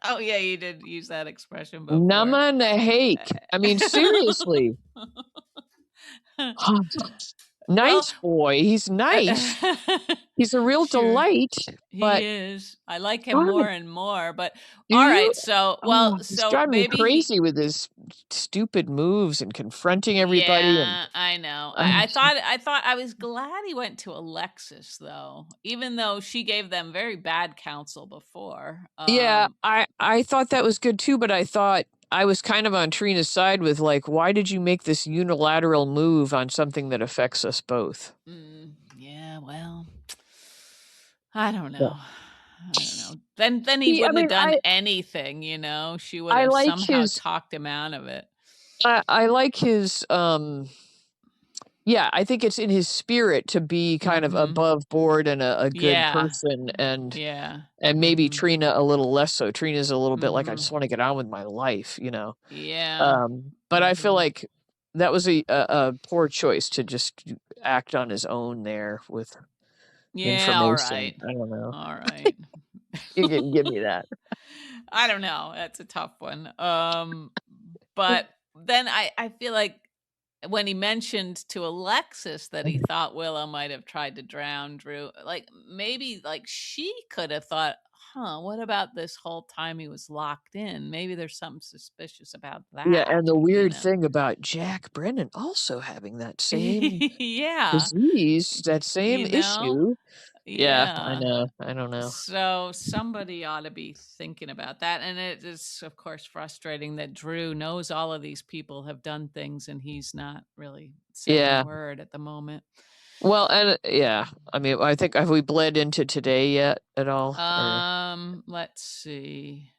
Oh yeah, you did use that expression before. Nummer nahake. I mean, seriously. Well, Nice boy. He's nice. He's a real sure. delight, He but is. I like him God, more and more, but do all you? right. So, Oh, well, he's so driving me maybe he crazy with his stupid moves and confronting everybody and yeah, I know. uh, I thought I was glad he went to Alexis though, even though she gave them very bad counsel before. yeah, I thought that was good too, but I thought I was kind of on Trina's side with like, why did you make this unilateral move on something that affects us both? Yeah, well, I don't Yeah. know. I don't know. Then he I wouldn't have mean, done anything, She would I have like somehow his talked him out of it. I like his yeah, I think it's in his spirit to be kind of Mhm. above board and a good Yeah. person, Yeah. and maybe Mhm. Trina a little less so. Trina's a little bit like, I Mhm. just want to get on with my life, Yeah. But I feel Mhm. like that was a poor choice to just act on his own there with Yeah, all information. right. I don't know. All right. You can give me that. I don't know. That's a tough one. But then I feel like when he mentioned to Alexis that he thought Willow might have tried to drown Drew, like maybe like she could have thought, huh, what about this whole time he was locked in? Maybe there's something suspicious about Yeah, that, and the weird thing about Jack Brennan also having that same Yeah. disease, that same You know? issue. Yeah, I Yeah. know. I don't know. So somebody ought to be thinking about that. And it is, of course, frustrating that Drew knows all of these people have done things and he's not really saying a Yeah. word at the moment. Well, and yeah, I mean, I think have we bled into today yet at all? Or Let's see.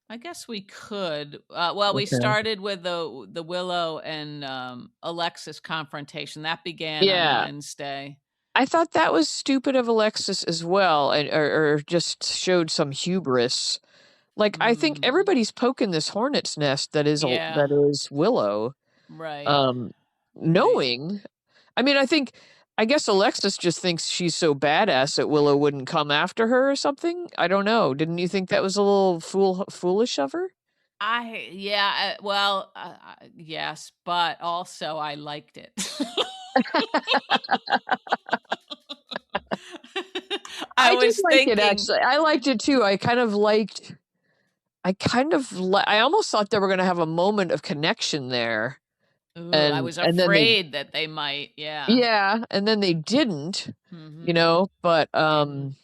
I guess we could. Well, we okay. started with the Willow and Alexis confrontation that began on Yeah, Wednesday. I thought that was stupid of Alexis as well, and or just showed some hubris. Like, I think Mm, everybody's poking this hornet's nest yeah. that is Willow, Right. um, Right. knowing. I mean, I guess Alexis just thinks she's so badass that Willow wouldn't come after her or something. I don't know. Didn't you think that was a little foolish of her? Yeah, well, yes, but also I liked it. I I did was like it thinking, actually. I liked it too. I almost thought they were gonna have a moment of connection there, ooh, I was and then they afraid that they might, yeah. yeah, and then they didn't, Mhm. but, Mhm.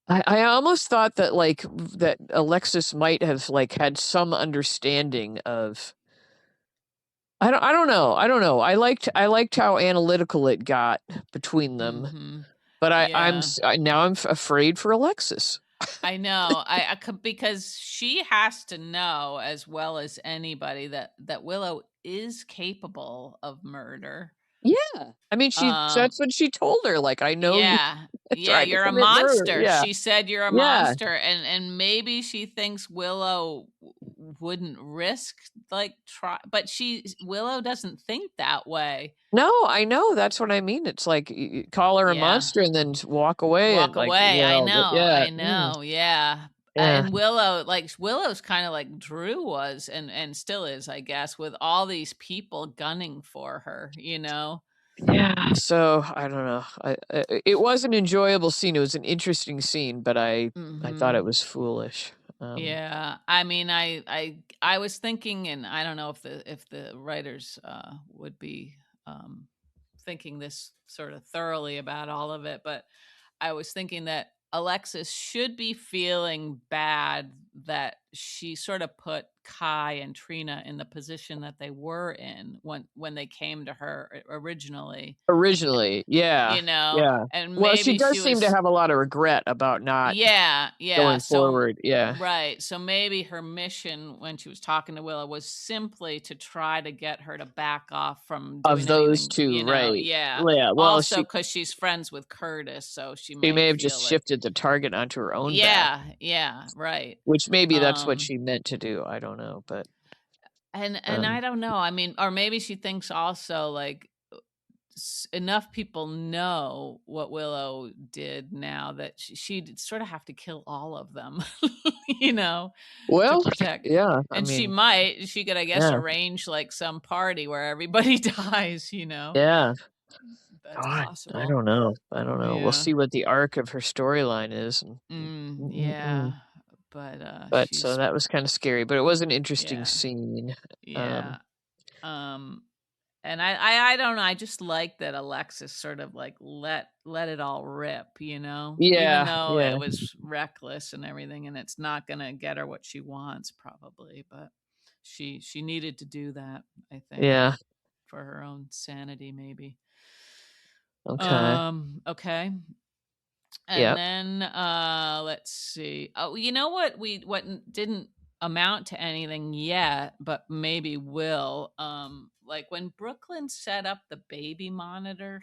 I almost thought that, like, that Alexis might have, like, had some understanding of I don't know. I liked how analytical it got between them, Mhm. but Yeah. now I'm afraid for Alexis. I know. I could because she has to know as well as anybody that Willow is capable of murder. Yeah. I mean, Um that's what she told her, like, "I know you Yeah. Yeah, tried to you're a commit murder." monster. Yeah. She said you're a Yeah. monster and maybe she thinks Willow wouldn't risk like try, but Willow doesn't think that way. No, I know. That's what I mean. It's like you call her a Yeah. monster and then walk away and Walk like, away. I know. yeah, I know. Yeah. yeah, And Willow's kind of like Drew was and still is, I guess, with all these people gunning for her, you know. yeah. So I don't know. It was an enjoyable scene. It was an interesting scene, but I thought it Mhm. was foolish. Yeah. I mean, I was thinking, and I don't know if the writers would be um thinking this sort of thoroughly about all of it, but I was thinking that Alexis should be feeling bad that she sort of put Kai and Trina in the position that they were in when they came to her originally, Originally, yeah, you know, yeah. and Well, she maybe she does seem to was. have a lot of regret about not Yeah, yeah. going So, forward. Yeah, right. So maybe her mission when she was talking to Willow was simply to try to get her to back off from of doing those anything, two, you know. right? Yeah. Yeah. Well, Also, because she's friends with Curtis, so she she may might have just feel like, shifted the target onto her own back, yeah, yeah, right. which maybe that's what Um, she meant to do. I don't know, but and um, I don't know. I mean, or maybe she thinks also like enough people know what Willow did now that she'd sort of have to kill all of them, you know, to well, protect. yeah. I And mean, she could, I guess, yeah, arrange like some party where everybody dies, you know. yeah. That's God, I possible. don't know. I don't know. We'll Yeah. see what the arc of her storyline is. Yeah. But But so that was kind of scary, but it was an interesting yeah. scene. Yeah. Um and I don't know, I just like that Alexis sort of like let it all rip, you know, even Yeah, though yeah, it was reckless and everything, and it's not gonna get her what she wants probably, but she needed to do that, I think, yeah. for her own sanity maybe. Okay. Okay. And Yep. then let's see. Oh, you know what didn't amount to anything yet, but maybe will. Like when Brooklyn set up the baby monitor.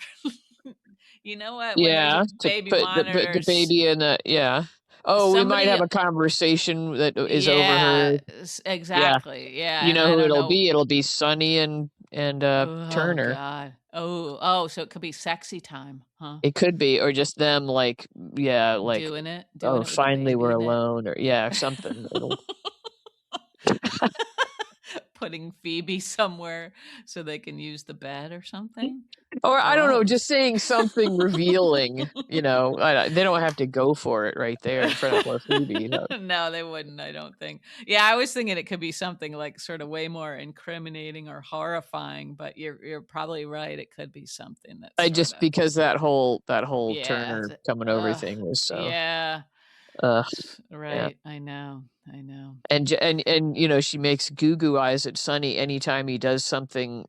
You know what? When there's a Yeah, to baby put the monitor, baby in the yeah. Oh, we might somebody, have a conversation that is yeah, overheard. Yeah. exactly. Yeah, You and know I who don't it'll know. be? It'll be Sonny and Oh Turner. God. Oh, so it could be sexy time, huh? It could be, or just them like, yeah, like, Doing oh, it with the finally we're baby in it. alone, or yeah, something. It'll Putting Phoebe somewhere so they can use the bed or something. or I don't know, just Gross. saying something revealing, they don't have to go for it right there in front of poor Phoebe. No. No, they wouldn't, I don't think. Yeah, I was thinking it could be something like sort of way more incriminating or horrifying, but you're probably right. It could be something that's I sort just of, because that whole yeah, Turner coming over ugh, thing was so, yeah, uh, yeah. right. I know. I know. And she makes goo goo eyes at Sonny anytime he does something,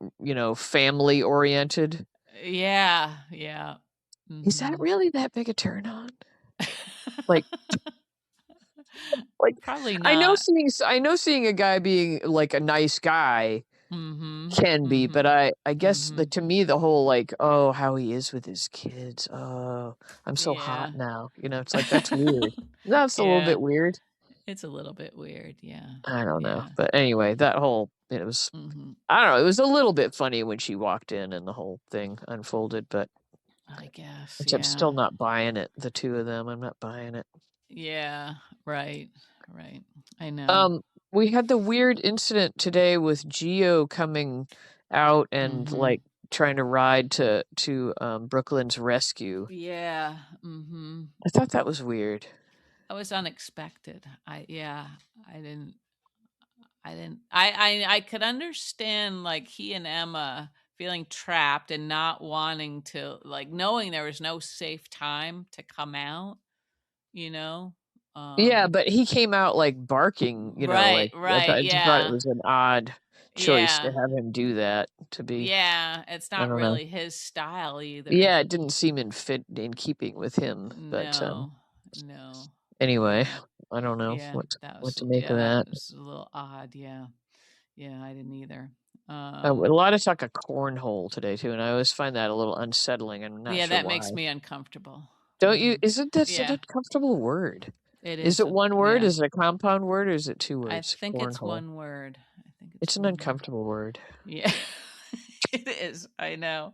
family oriented. Yeah, yeah. Is that Hmm. really that big a turn on? Like like Probably I know not. seeing a guy being like a nice guy Mhm. can be, but Mhm. I guess Mhm. to me the whole like, oh, how he is with his kids. Oh, I'm so hot Yeah. now. It's like that's weird. That's a little Yeah. bit weird. It's a little bit weird. Yeah. I don't know. Yeah. But anyway, that whole it was Mhm. I don't know, it was a little bit funny when she walked in and the whole thing unfolded, but I guess. which I'm Yeah. still not buying it. The two of them, I'm not buying it. Yeah. Right. Right. I know. Um, we had the weird incident today with Geo coming out and Mhm. like trying to ride to Brooklyn's rescue. Yeah. Mhm. I thought that was weird. That was unexpected. Yeah, I didn't I could understand like he and Emma feeling trapped and not wanting to, like, knowing there was no safe time to come out, you know? Yeah, Um but he came out like barking, right, like right, I just thought it yeah. was an odd choice to Yeah. have him do that to be. Yeah, it's I not don't know. really his style either. Yeah, it didn't seem in keeping with him, but No. No. anyway, Yeah. I don't know Yeah, what to make of that that. was a little odd, yeah. Yeah, I didn't either. A lot of talk of cornhole today too, and I always find that a little unsettling. I'm not Yeah, sure that makes why. me uncomfortable. Don't you? Mhm. Isn't that such Yeah. a comfortable word? It Is is it one word? yeah. Is it a compound word or is it two I words? think it's Cornhole. one word. I think it's It's an one word. uncomfortable word. Yeah. It is. I know.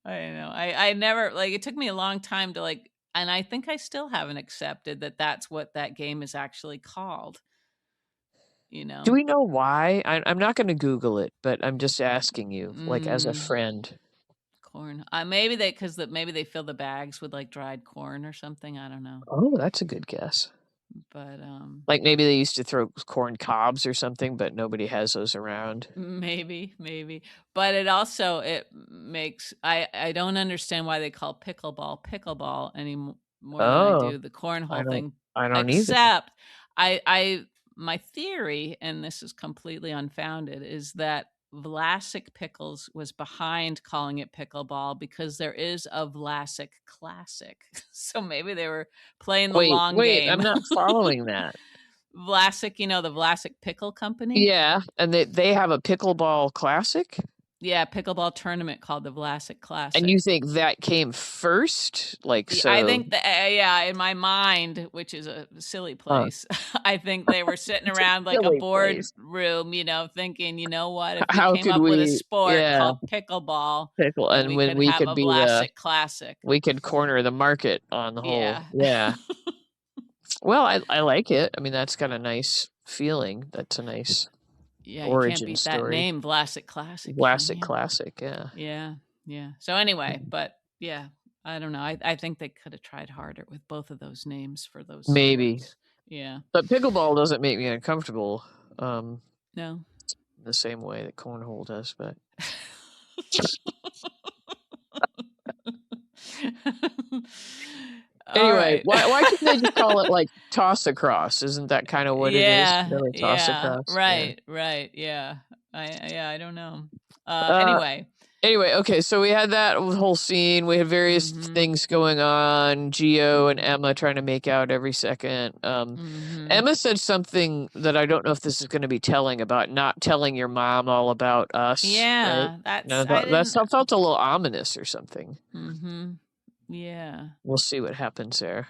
I know. I never like it took me a long time to like and I think I still haven't accepted that that's what that game is actually called, you Do know. we know why? I'm not going to Google it, but I'm just asking you, like as a Mm, friend. corn. Maybe they cuz maybe they fill the bags with like dried corn or something, I don't know. Oh, that's a good guess. But Like maybe they used to throw corn cobs or something, but nobody has those around. maybe. But it also it makes I don't understand why they call pickleball any more than I Oh, do the I cornhole don't thing. I don't either. Except I my theory, and this is completely unfounded, is that Vlasic Pickles was behind calling it pickleball because there is a Vlasic Classic. So maybe they were playing the long Wait, I'm game. not following that. Vlasic, the Vlasic Pickle Company? Yeah, and they have a pickleball classic? Yeah, pickleball tournament called the Vlasic And you Classic. think that came first? Like I so think that yeah, in my mind, which is a silly huh. place, I think they were sitting It's a around like a silly place. boardroom, thinking, you know what, if we How came could up with a we sport yeah, called pickleball, pickle then and we when could we have could a be the Vlasic Classic. we could corner the market on the whole. Yeah. Yeah. Well, I like it. I mean, that's got a nice feeling. That's a nice Yeah, you can't origin beat that story. name, Vlasic Classic, can Classic, you? classic, yeah. Yeah, yeah. So anyway, but yeah, I don't know. I think they could have tried harder with both of those names for those Maybe. sports. Yeah. But pickleball doesn't make me uncomfortable No. the same way that cornhole does, but All anyway, right. why can't they just call it like toss across? Isn't that kind of what it is? Yeah, Really toss yeah. across? Yeah. Right. Yeah. I don't know. Uh Anyway. Anyway, okay, so we had that whole scene. We had various Mhm. things going on. Gio and Emma trying to make out every second. Mhm. Emma said something that I don't know if this is going to be telling about not telling your mom all about us, right? Yeah, And I I thought that didn't felt a little ominous or something. Mhm. Yeah. We'll see what happens there,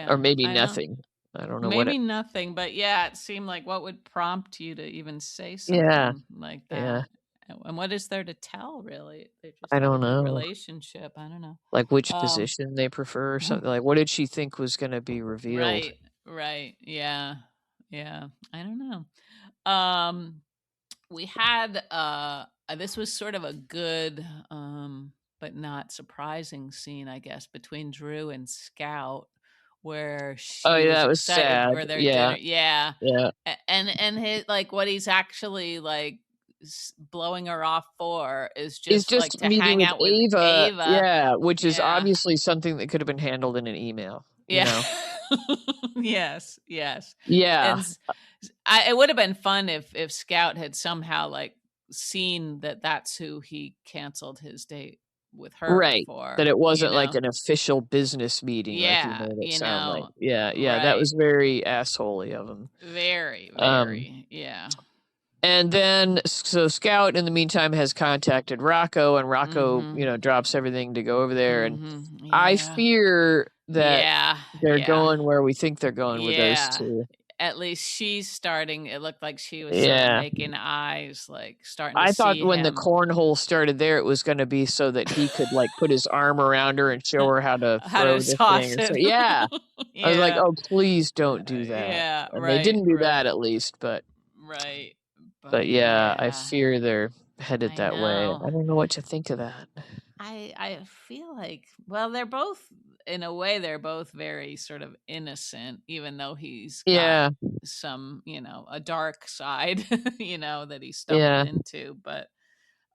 or Yeah. maybe I know. nothing. I don't know what it. Maybe nothing, but yeah, it seemed like what would prompt you to even say Yeah, something like yeah. that? And what is there to tell, really? They just I have a don't good know, relationship. I don't know. like which Um, position they prefer or something. Like, what did she think was going to be revealed? right, right. Yeah, yeah. I don't know. Um, we had this was sort of a good but not surprising scene, I guess, between Drew and Scout, where Oh she yeah, was that was excited sad. for their Yeah, dinner. Yeah. yeah. And his like what he's actually like blowing her off for is Is just like just to meeting hang with out with Ava, Ava. yeah, which is Yeah. obviously something that could have been handled in an email, you Yeah. know? Yes. And Yeah, it would have been fun if Scout had somehow like seen that that's who he canceled his date with her right. That for, it wasn't like an official business meeting like he Yeah, made it sound like. Yeah, yeah, that right. was very assholey of him. Very, Um, very, yeah. and then so Scout in the meantime has contacted Rocco and Rocco, Mhm. drops everything to go over there and Mhm. I Yeah. fear that Yeah. they're Yeah. going where we think they're going with those Yeah. 2. At least she's starting it looked like she was sort of Yeah. making eyes, like starting to I thought see when the him cornhole started there, it was gonna be so that he could, like, put his arm around her and show her how to how to throw the thing toss or so it. yeah. I was like, Yeah. "Oh, please don't do that." Yeah, And they didn't do that at least, but right. but But yeah, I yeah, fear they're headed I that way. know. I don't know what to think of that. I feel like well, they're both in a way they're both very sort of innocent, even though he's got Yeah, some, a dark side, that he stumbled yeah. into. But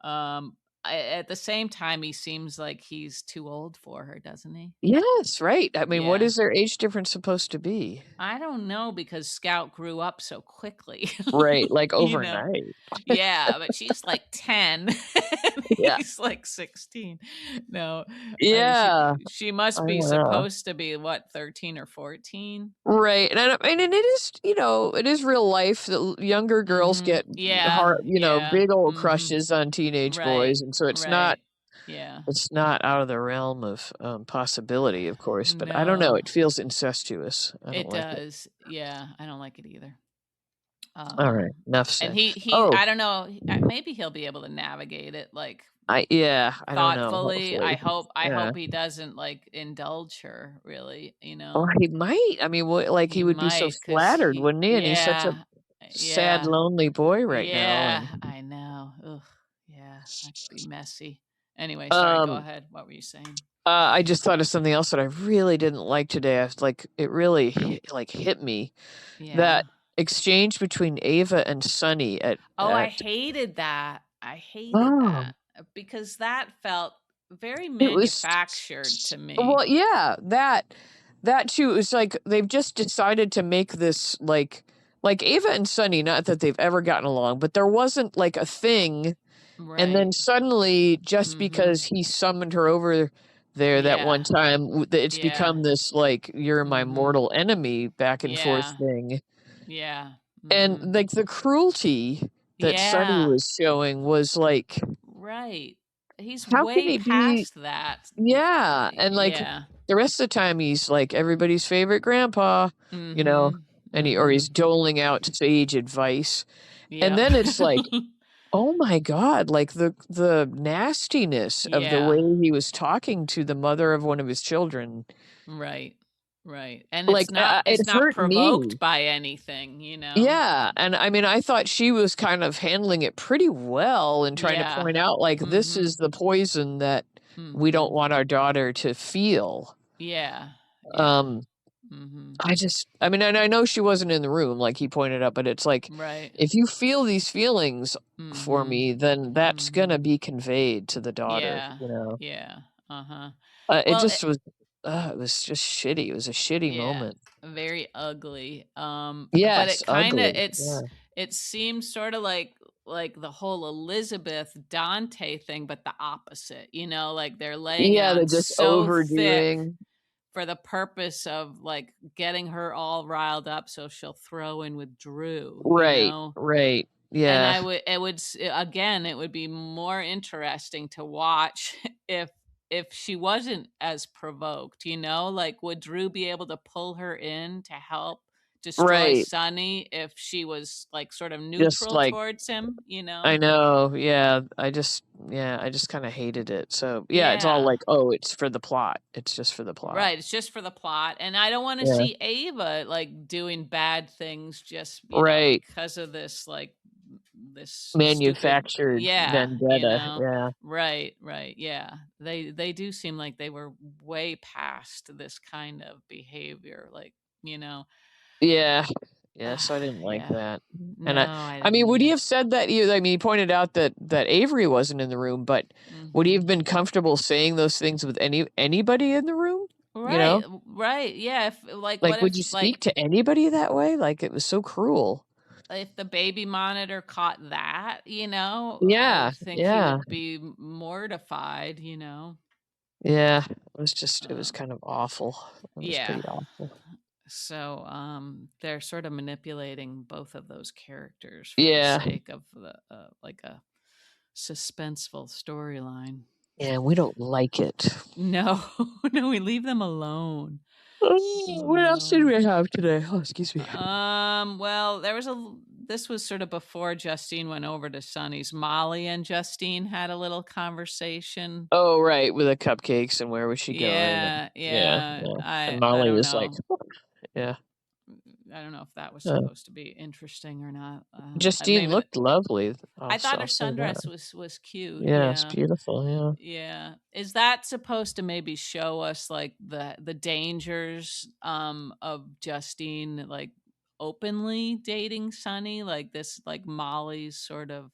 um at the same time he seems like he's too old for her, doesn't he? Yes, right. I mean, what Yeah. is their age difference supposed to be? I don't know because Scout grew up so quickly. Right, like, you know. overnight. Yeah, but she's like 10 and Yeah. he's like 16. No, Yeah. she I must be don't know. supposed to be what, 13 or 14? Right, and and it is, it is real life that younger girls Mhm. get Yeah, hard, yeah. big old Mhm. crushes on teenage Right. boys, and so it's not Right. Yeah. It's not out of the realm of possibility, of course, but I don't know. No, It feels incestuous. I don't it like it. does. Yeah, I don't like it either. All right, Um, enough and said. he Oh, I don't know, maybe he'll be able to navigate it, like, yeah, I don't know. thoughtfully. Hopefully, I yeah. hope he doesn't, like, indulge her really, Or he might. I mean, like He he would be so might, cause flattered, he wouldn't he? And he's such a yeah, sad, yeah, lonely boy right now. yeah, And I know. Ugh, yeah, that could be messy. Anyway, sorry, go um, ahead. What were you saying? I just thought of something else that I really didn't like today. I was like, it really hit me Yeah. that exchange between Ava and Sunny Oh, I at hated that. I hated oh, that, because that felt very it was manufactured to me. well, yeah, that too. It's like they've just decided to make this like Ava and Sunny. Not that they've ever gotten along, but there wasn't like a thing. And then Right. suddenly, just because Mhm. he summoned her over there that one Yeah. time, it's Yeah. become this like you're my Mhm. mortal enemy back and forth Yeah. thing. Yeah. And Mhm. like the cruelty that Sunny Yeah. was showing was like, Right. He's how can way he be? past that. Yeah, and like Yeah. the rest of the time, he's like everybody's favorite grandpa, you know, Mhm. or he's Mhm. doling out sage advice, and Yep. then it's like, oh my god, like the nastiness of the way Yeah. he was talking to the mother of one of his children. Right. Right. And Like, it it's not hurt provoked me. by anything, you know? Yeah, and I mean, I thought she was kind of handling it pretty well and trying to Yeah. point out, like, this is Mhm. the poison that we don't Mhm. want our daughter to feel. Yeah. Yeah. Um, Mhm. I mean, and I know she wasn't in the room, like he pointed out, but it's like, Right. if you feel these feelings for Mhm. me, then that's gonna Mhm. be conveyed to the daughter, Yeah. you know? Yeah. Uh-huh. It Well, just was it was just shitty. It was a shitty yeah, moment. very ugly. But Yes, it kind of ugly. Yeah. it seems sort of like the whole Elizabeth Dante thing, but the opposite. Like they're laying it Yeah, they're on just so thick overdoing. for the purpose of like getting her all riled up so she'll throw in with Drew. Right, right. And Yeah. again, it would be more interesting to watch if she wasn't as provoked. Like, would Drew be able to pull her in to help destroy Right. Sunny if she was like sort of Just neutral like towards him, I know, yeah. I just kinda hated it. So, yeah, it's all Yeah. like, "Oh, it's for the plot. It's just for the plot." Right, it's just for the plot, and I don't wanna Yeah. see Ava, like, doing bad things just, Right. because of this, like, this stupid Manufactured yeah, vendetta. Yeah. Right, right, yeah. They do seem like they were way past this kind of behavior, like, you know Yeah. Yeah, so I didn't like yeah. that. And No, I I mean, didn't would he either. have said that I mean, he pointed out that Avery wasn't in the room, but would he have Mhm. been comfortable saying those things with anybody in the room? You Right, know? right, yeah, if like, Like, what would if, you speak like to anybody that way? Like, it was so cruel. if the baby monitor caught that, I Yeah, think he yeah, would be mortified. yeah. It was Um, kind of awful. It was yeah. pretty awful. So they're sort of manipulating both of those characters for the Yeah, sake of like a suspenseful storyline. and we don't like it. No, no, we leave them alone. Oh What else did no. we have today? Oh, excuse me. Well, this was sort of before Justine went over to Sunny's. Molly and Justine had a little conversation. Oh, right, with the cupcakes and where was she going? And Yeah, yeah, yeah. yeah. And I Molly don't was like, know. yeah. I don't know if that was Uh, supposed to be interesting or not. Justine Maybe looked lovely. I thought her I'll say that. sundress was cute. Yeah, it's Yeah. beautiful. Yeah. Yeah. Is that supposed to maybe show us like the dangers of Justine like openly dating Sonny? Like this, like Molly's sort of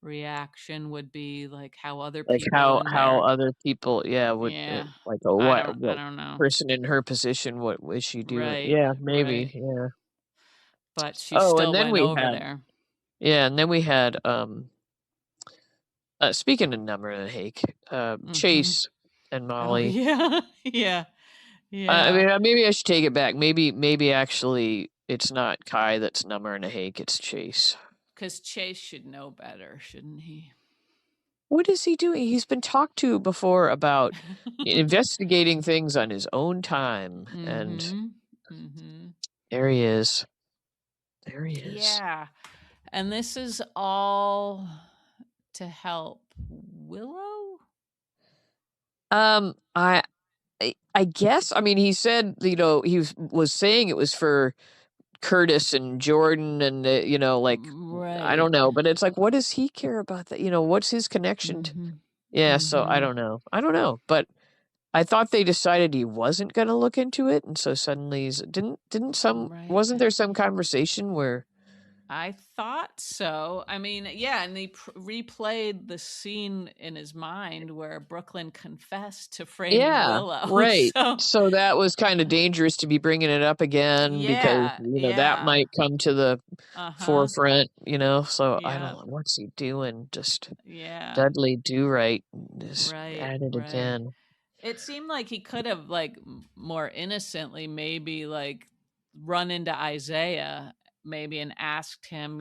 reaction would be like how other Like people in how their other people, yeah, would yeah. like a I what don't know. person in her position, what was she doing? Right. Yeah, maybe. Right. Yeah. But she Oh, and still then went we over had there. yeah, and then we had speaking of Number and Hake, Mhm. Chase and Oh Molly. yeah. Yeah. I Yeah. mean, maybe I should take it back. Maybe actually it's not Kai that's Number and Hake, it's Chase. Cuz Chase should know better, shouldn't he? what is he doing? He's been talked to before about investigating things on his own time, and Mhm. Mhm. there he is. There he is. Yeah. And this is all to help Willow? Um, I I guess, I mean, he said, he was saying it was for Curtis and Jordan and, like, I don't Right. know, but it's like, what does he care about that? What's his connection to? Mhm. Yeah, so I Mhm. don't know. I don't know, but I thought they decided he wasn't gonna look into it, and so suddenly didn't some Right. wasn't there some conversation where? I thought so. I mean, yeah, and he replayed the scene in his mind where Brooklyn confessed to framing Yeah, Willow. right. So, So that was kinda dangerous to be bringing it up again because, yeah, that yeah. might come to the Uh-huh. forefront, so I don't Yeah. know, what's he doing? Just Yeah. Dudley Do Right, just Right, at it right. again. It seemed like he could have, like, more innocently maybe, like, run into Isaiah maybe and asked him,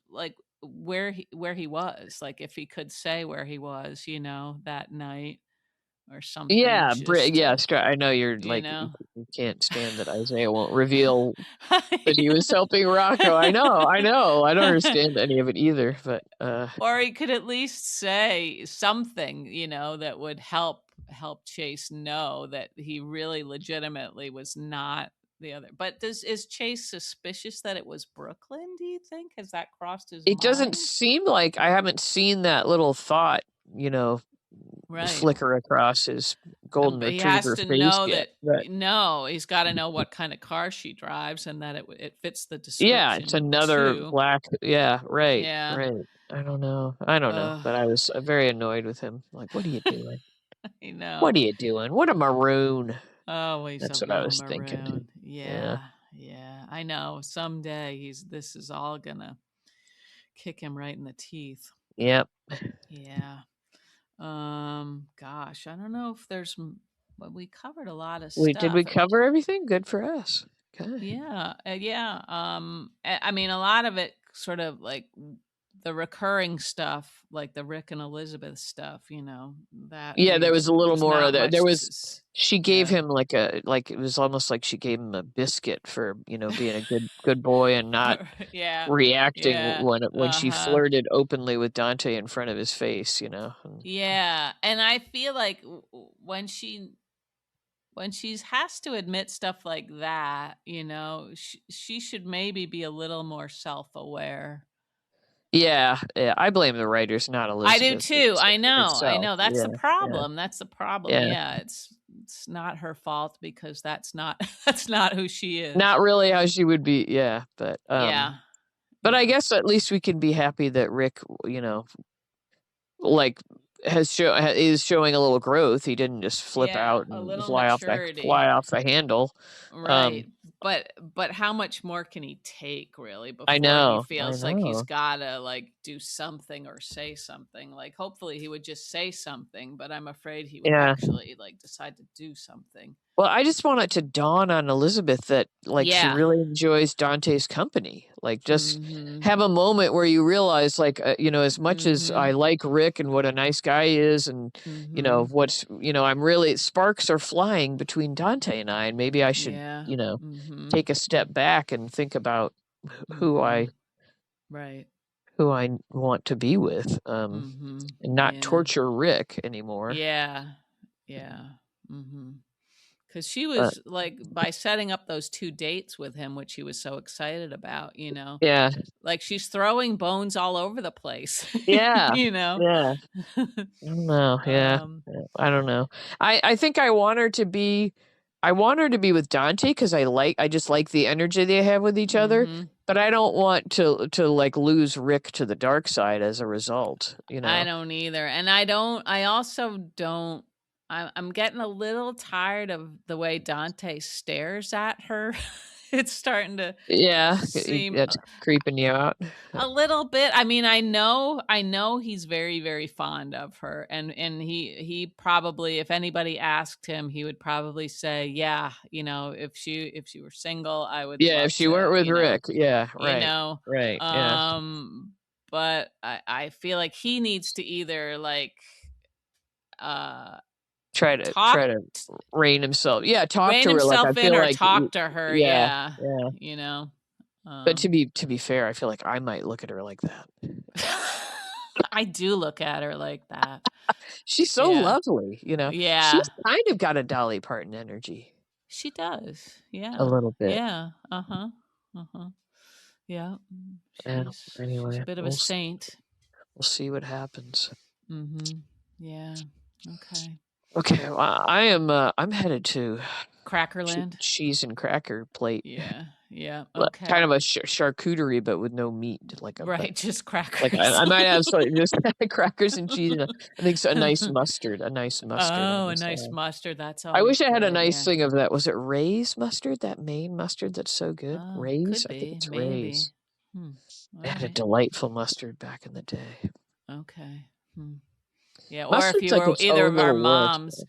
like where he was, like if he could say where he was, that night or something, Yeah, just yeah, to, I know you're you like, know. you can't stand that Isaiah won't reveal that he was helping Rocco. I know, I know. I don't understand any of it either, but, Or he could at least say something, that would help Chase know that he really legitimately was not the other. But is Chase suspicious that it was Brooklyn, do you think? Has that crossed his it doesn't mind? seem like I haven't seen that little thought, you know, Right. flicker across his golden But he has retriever to face know yet, that, but no, he's got to know what kind of car she drives and that it fits the yeah, it's description another too. black, yeah, right, Yeah. right. I don't know, Uh, but I was, very annoyed with him, like, "What are you doing? I What know. are you doing? What a maroon." Oh, he's a That's what I little was thinking. maroon. Yeah, Yeah, yeah. I know. Someday this is all gonna kick him right in the teeth. yep. Yeah. Gosh, I don't know if but we covered a lot of Wait, did we stuff. cover everything? Good for us. Okay. Yeah, yeah. I mean, a lot of it sort of like the recurring stuff, like the Rick and Elizabeth stuff. That Yeah, there was a little there's more of not that. much to. She gave Yeah. him it was almost like she gave him a biscuit for, being a good boy and not Yeah, reacting yeah. when she Uh-huh. flirted openly with Dante in front of his face. And Yeah, and I feel like when she has to admit stuff like that, she should maybe be a little more self-aware. yeah, yeah, I blame the writers, not I do Elizabeth too. I know. I herself. know. That's the Yeah, yeah, problem. That's the problem. yeah. Yeah, it's not her fault because that's not that's not who she is. Not really how she would be, yeah, Yeah. but I Yeah. guess at least we can be happy that Rick, like, is showing a little growth. He didn't just flip Yeah, out a and little fly maturity. off the handle. Right. Um, But how much more can he take really I before he know, I feels like he's know. got to like do something or say something? Like hopefully he would just say something, but I'm afraid he would Yeah. actually like decide to do something. Well, I just want it to dawn on Elizabeth that, like, she Yeah. really enjoys Dante's company. Like, just Mhm. have a moment where you realize, like, as much as I Mhm. like Rick and what a nice guy he is, and Mhm. I'm really sparks are flying between Dante and I, and maybe I should, Yeah. Mhm. take a step back and think about who I Mhm. Right. want to be with, Mhm. and not Yeah. torture Rick anymore. Yeah. Yeah. Mhm. Because she But was like, by setting up those two dates with him, which he was so excited about, yeah, like she's throwing bones all over the place, yeah, you know? yeah. I don't know. Yeah, um, yeah, I don't know. I think I want her to be with Dante because I just like the energy they have with each other. hmm But I don't want to like lose Rick to the dark side as a result. I don't either. And I also don't, I'm getting a little tired of the way Dante stares at her. It's starting to Yeah, seem that's creeping you out. a little bit. I mean, I know he's very, very fond of her, and he probably, if anybody asked him, he would probably say, "Yeah, if she were single, I would Yeah, if love she weren't to, with Rick. Yeah, you right, know." right. Yeah, Um, but I feel like he needs to either like try talk to rein himself. Yeah, talk rein to her. Like I himself in feel or like talk to her. yeah, Yeah, yeah. you know. But to be fair, I feel like I might look at her like that. I do look at her like that. She's so lovely, you know. Yeah. She's kind of got a Dolly Parton energy. She does. Yeah. A little bit. Yeah. Uh-huh. Uh-huh. Yeah. Yeah. She's Anyway, a bit of a saint. We'll see what happens. Mm-hmm. Yeah. Okay. Okay. Well, I'm headed to Crackerland. Cheese and cracker plate. Yeah. Yeah. Okay. Kind of a charcuterie, but with no meat, like right, just crackers. Like I might have just crackers and cheese. And I think so, a nice mustard. Oh, a nice mustard. That's all. I wish I had a nice thing of that. Was it Ray's mustard? That Maine mustard that's so good. Oh, Ray's. could I think be, it's maybe. Ray's. They had a right. delightful mustard back in the day. Okay. Yeah, Mustard's or if you like were its either own of our little world. moms,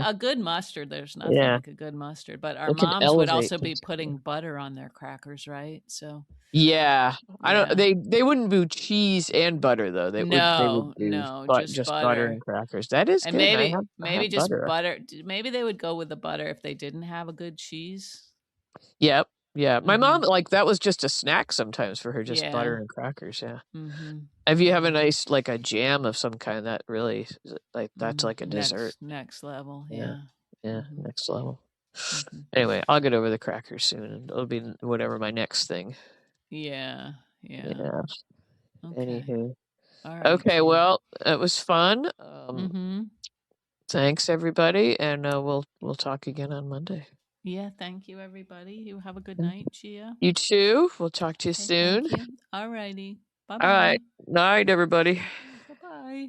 a good mustard. There's nothing like a good mustard. But our It can moms would also elevate be things. putting butter on their crackers, right? So yeah, I don't. They wouldn't do cheese and butter though. They would do just butter and crackers. That is and good. maybe just butter. Maybe they would go with the butter if they didn't have a good cheese. Yep. Yeah, my mom, like, that was just a snack sometimes for her, just butter Yeah. and crackers, yeah. Mm-hmm. If you have a nice, like, a jam of some kind, that really, like, that's like a dessert. Next level, Yeah, yeah. next level. Anyway, I'll get over the crackers soon, and it'll be whatever my next thing. Yeah. Yeah. Okay. Anywho. All right. Okay, well, it was fun. Mm-hmm. Thanks, everybody, and we'll talk again on Monday. Yeah, thank you, everybody. You have a good night, Gia. You too. We'll talk to you soon. Thank you. All righty. Bye-bye. All right. Night, everybody. Bye-bye.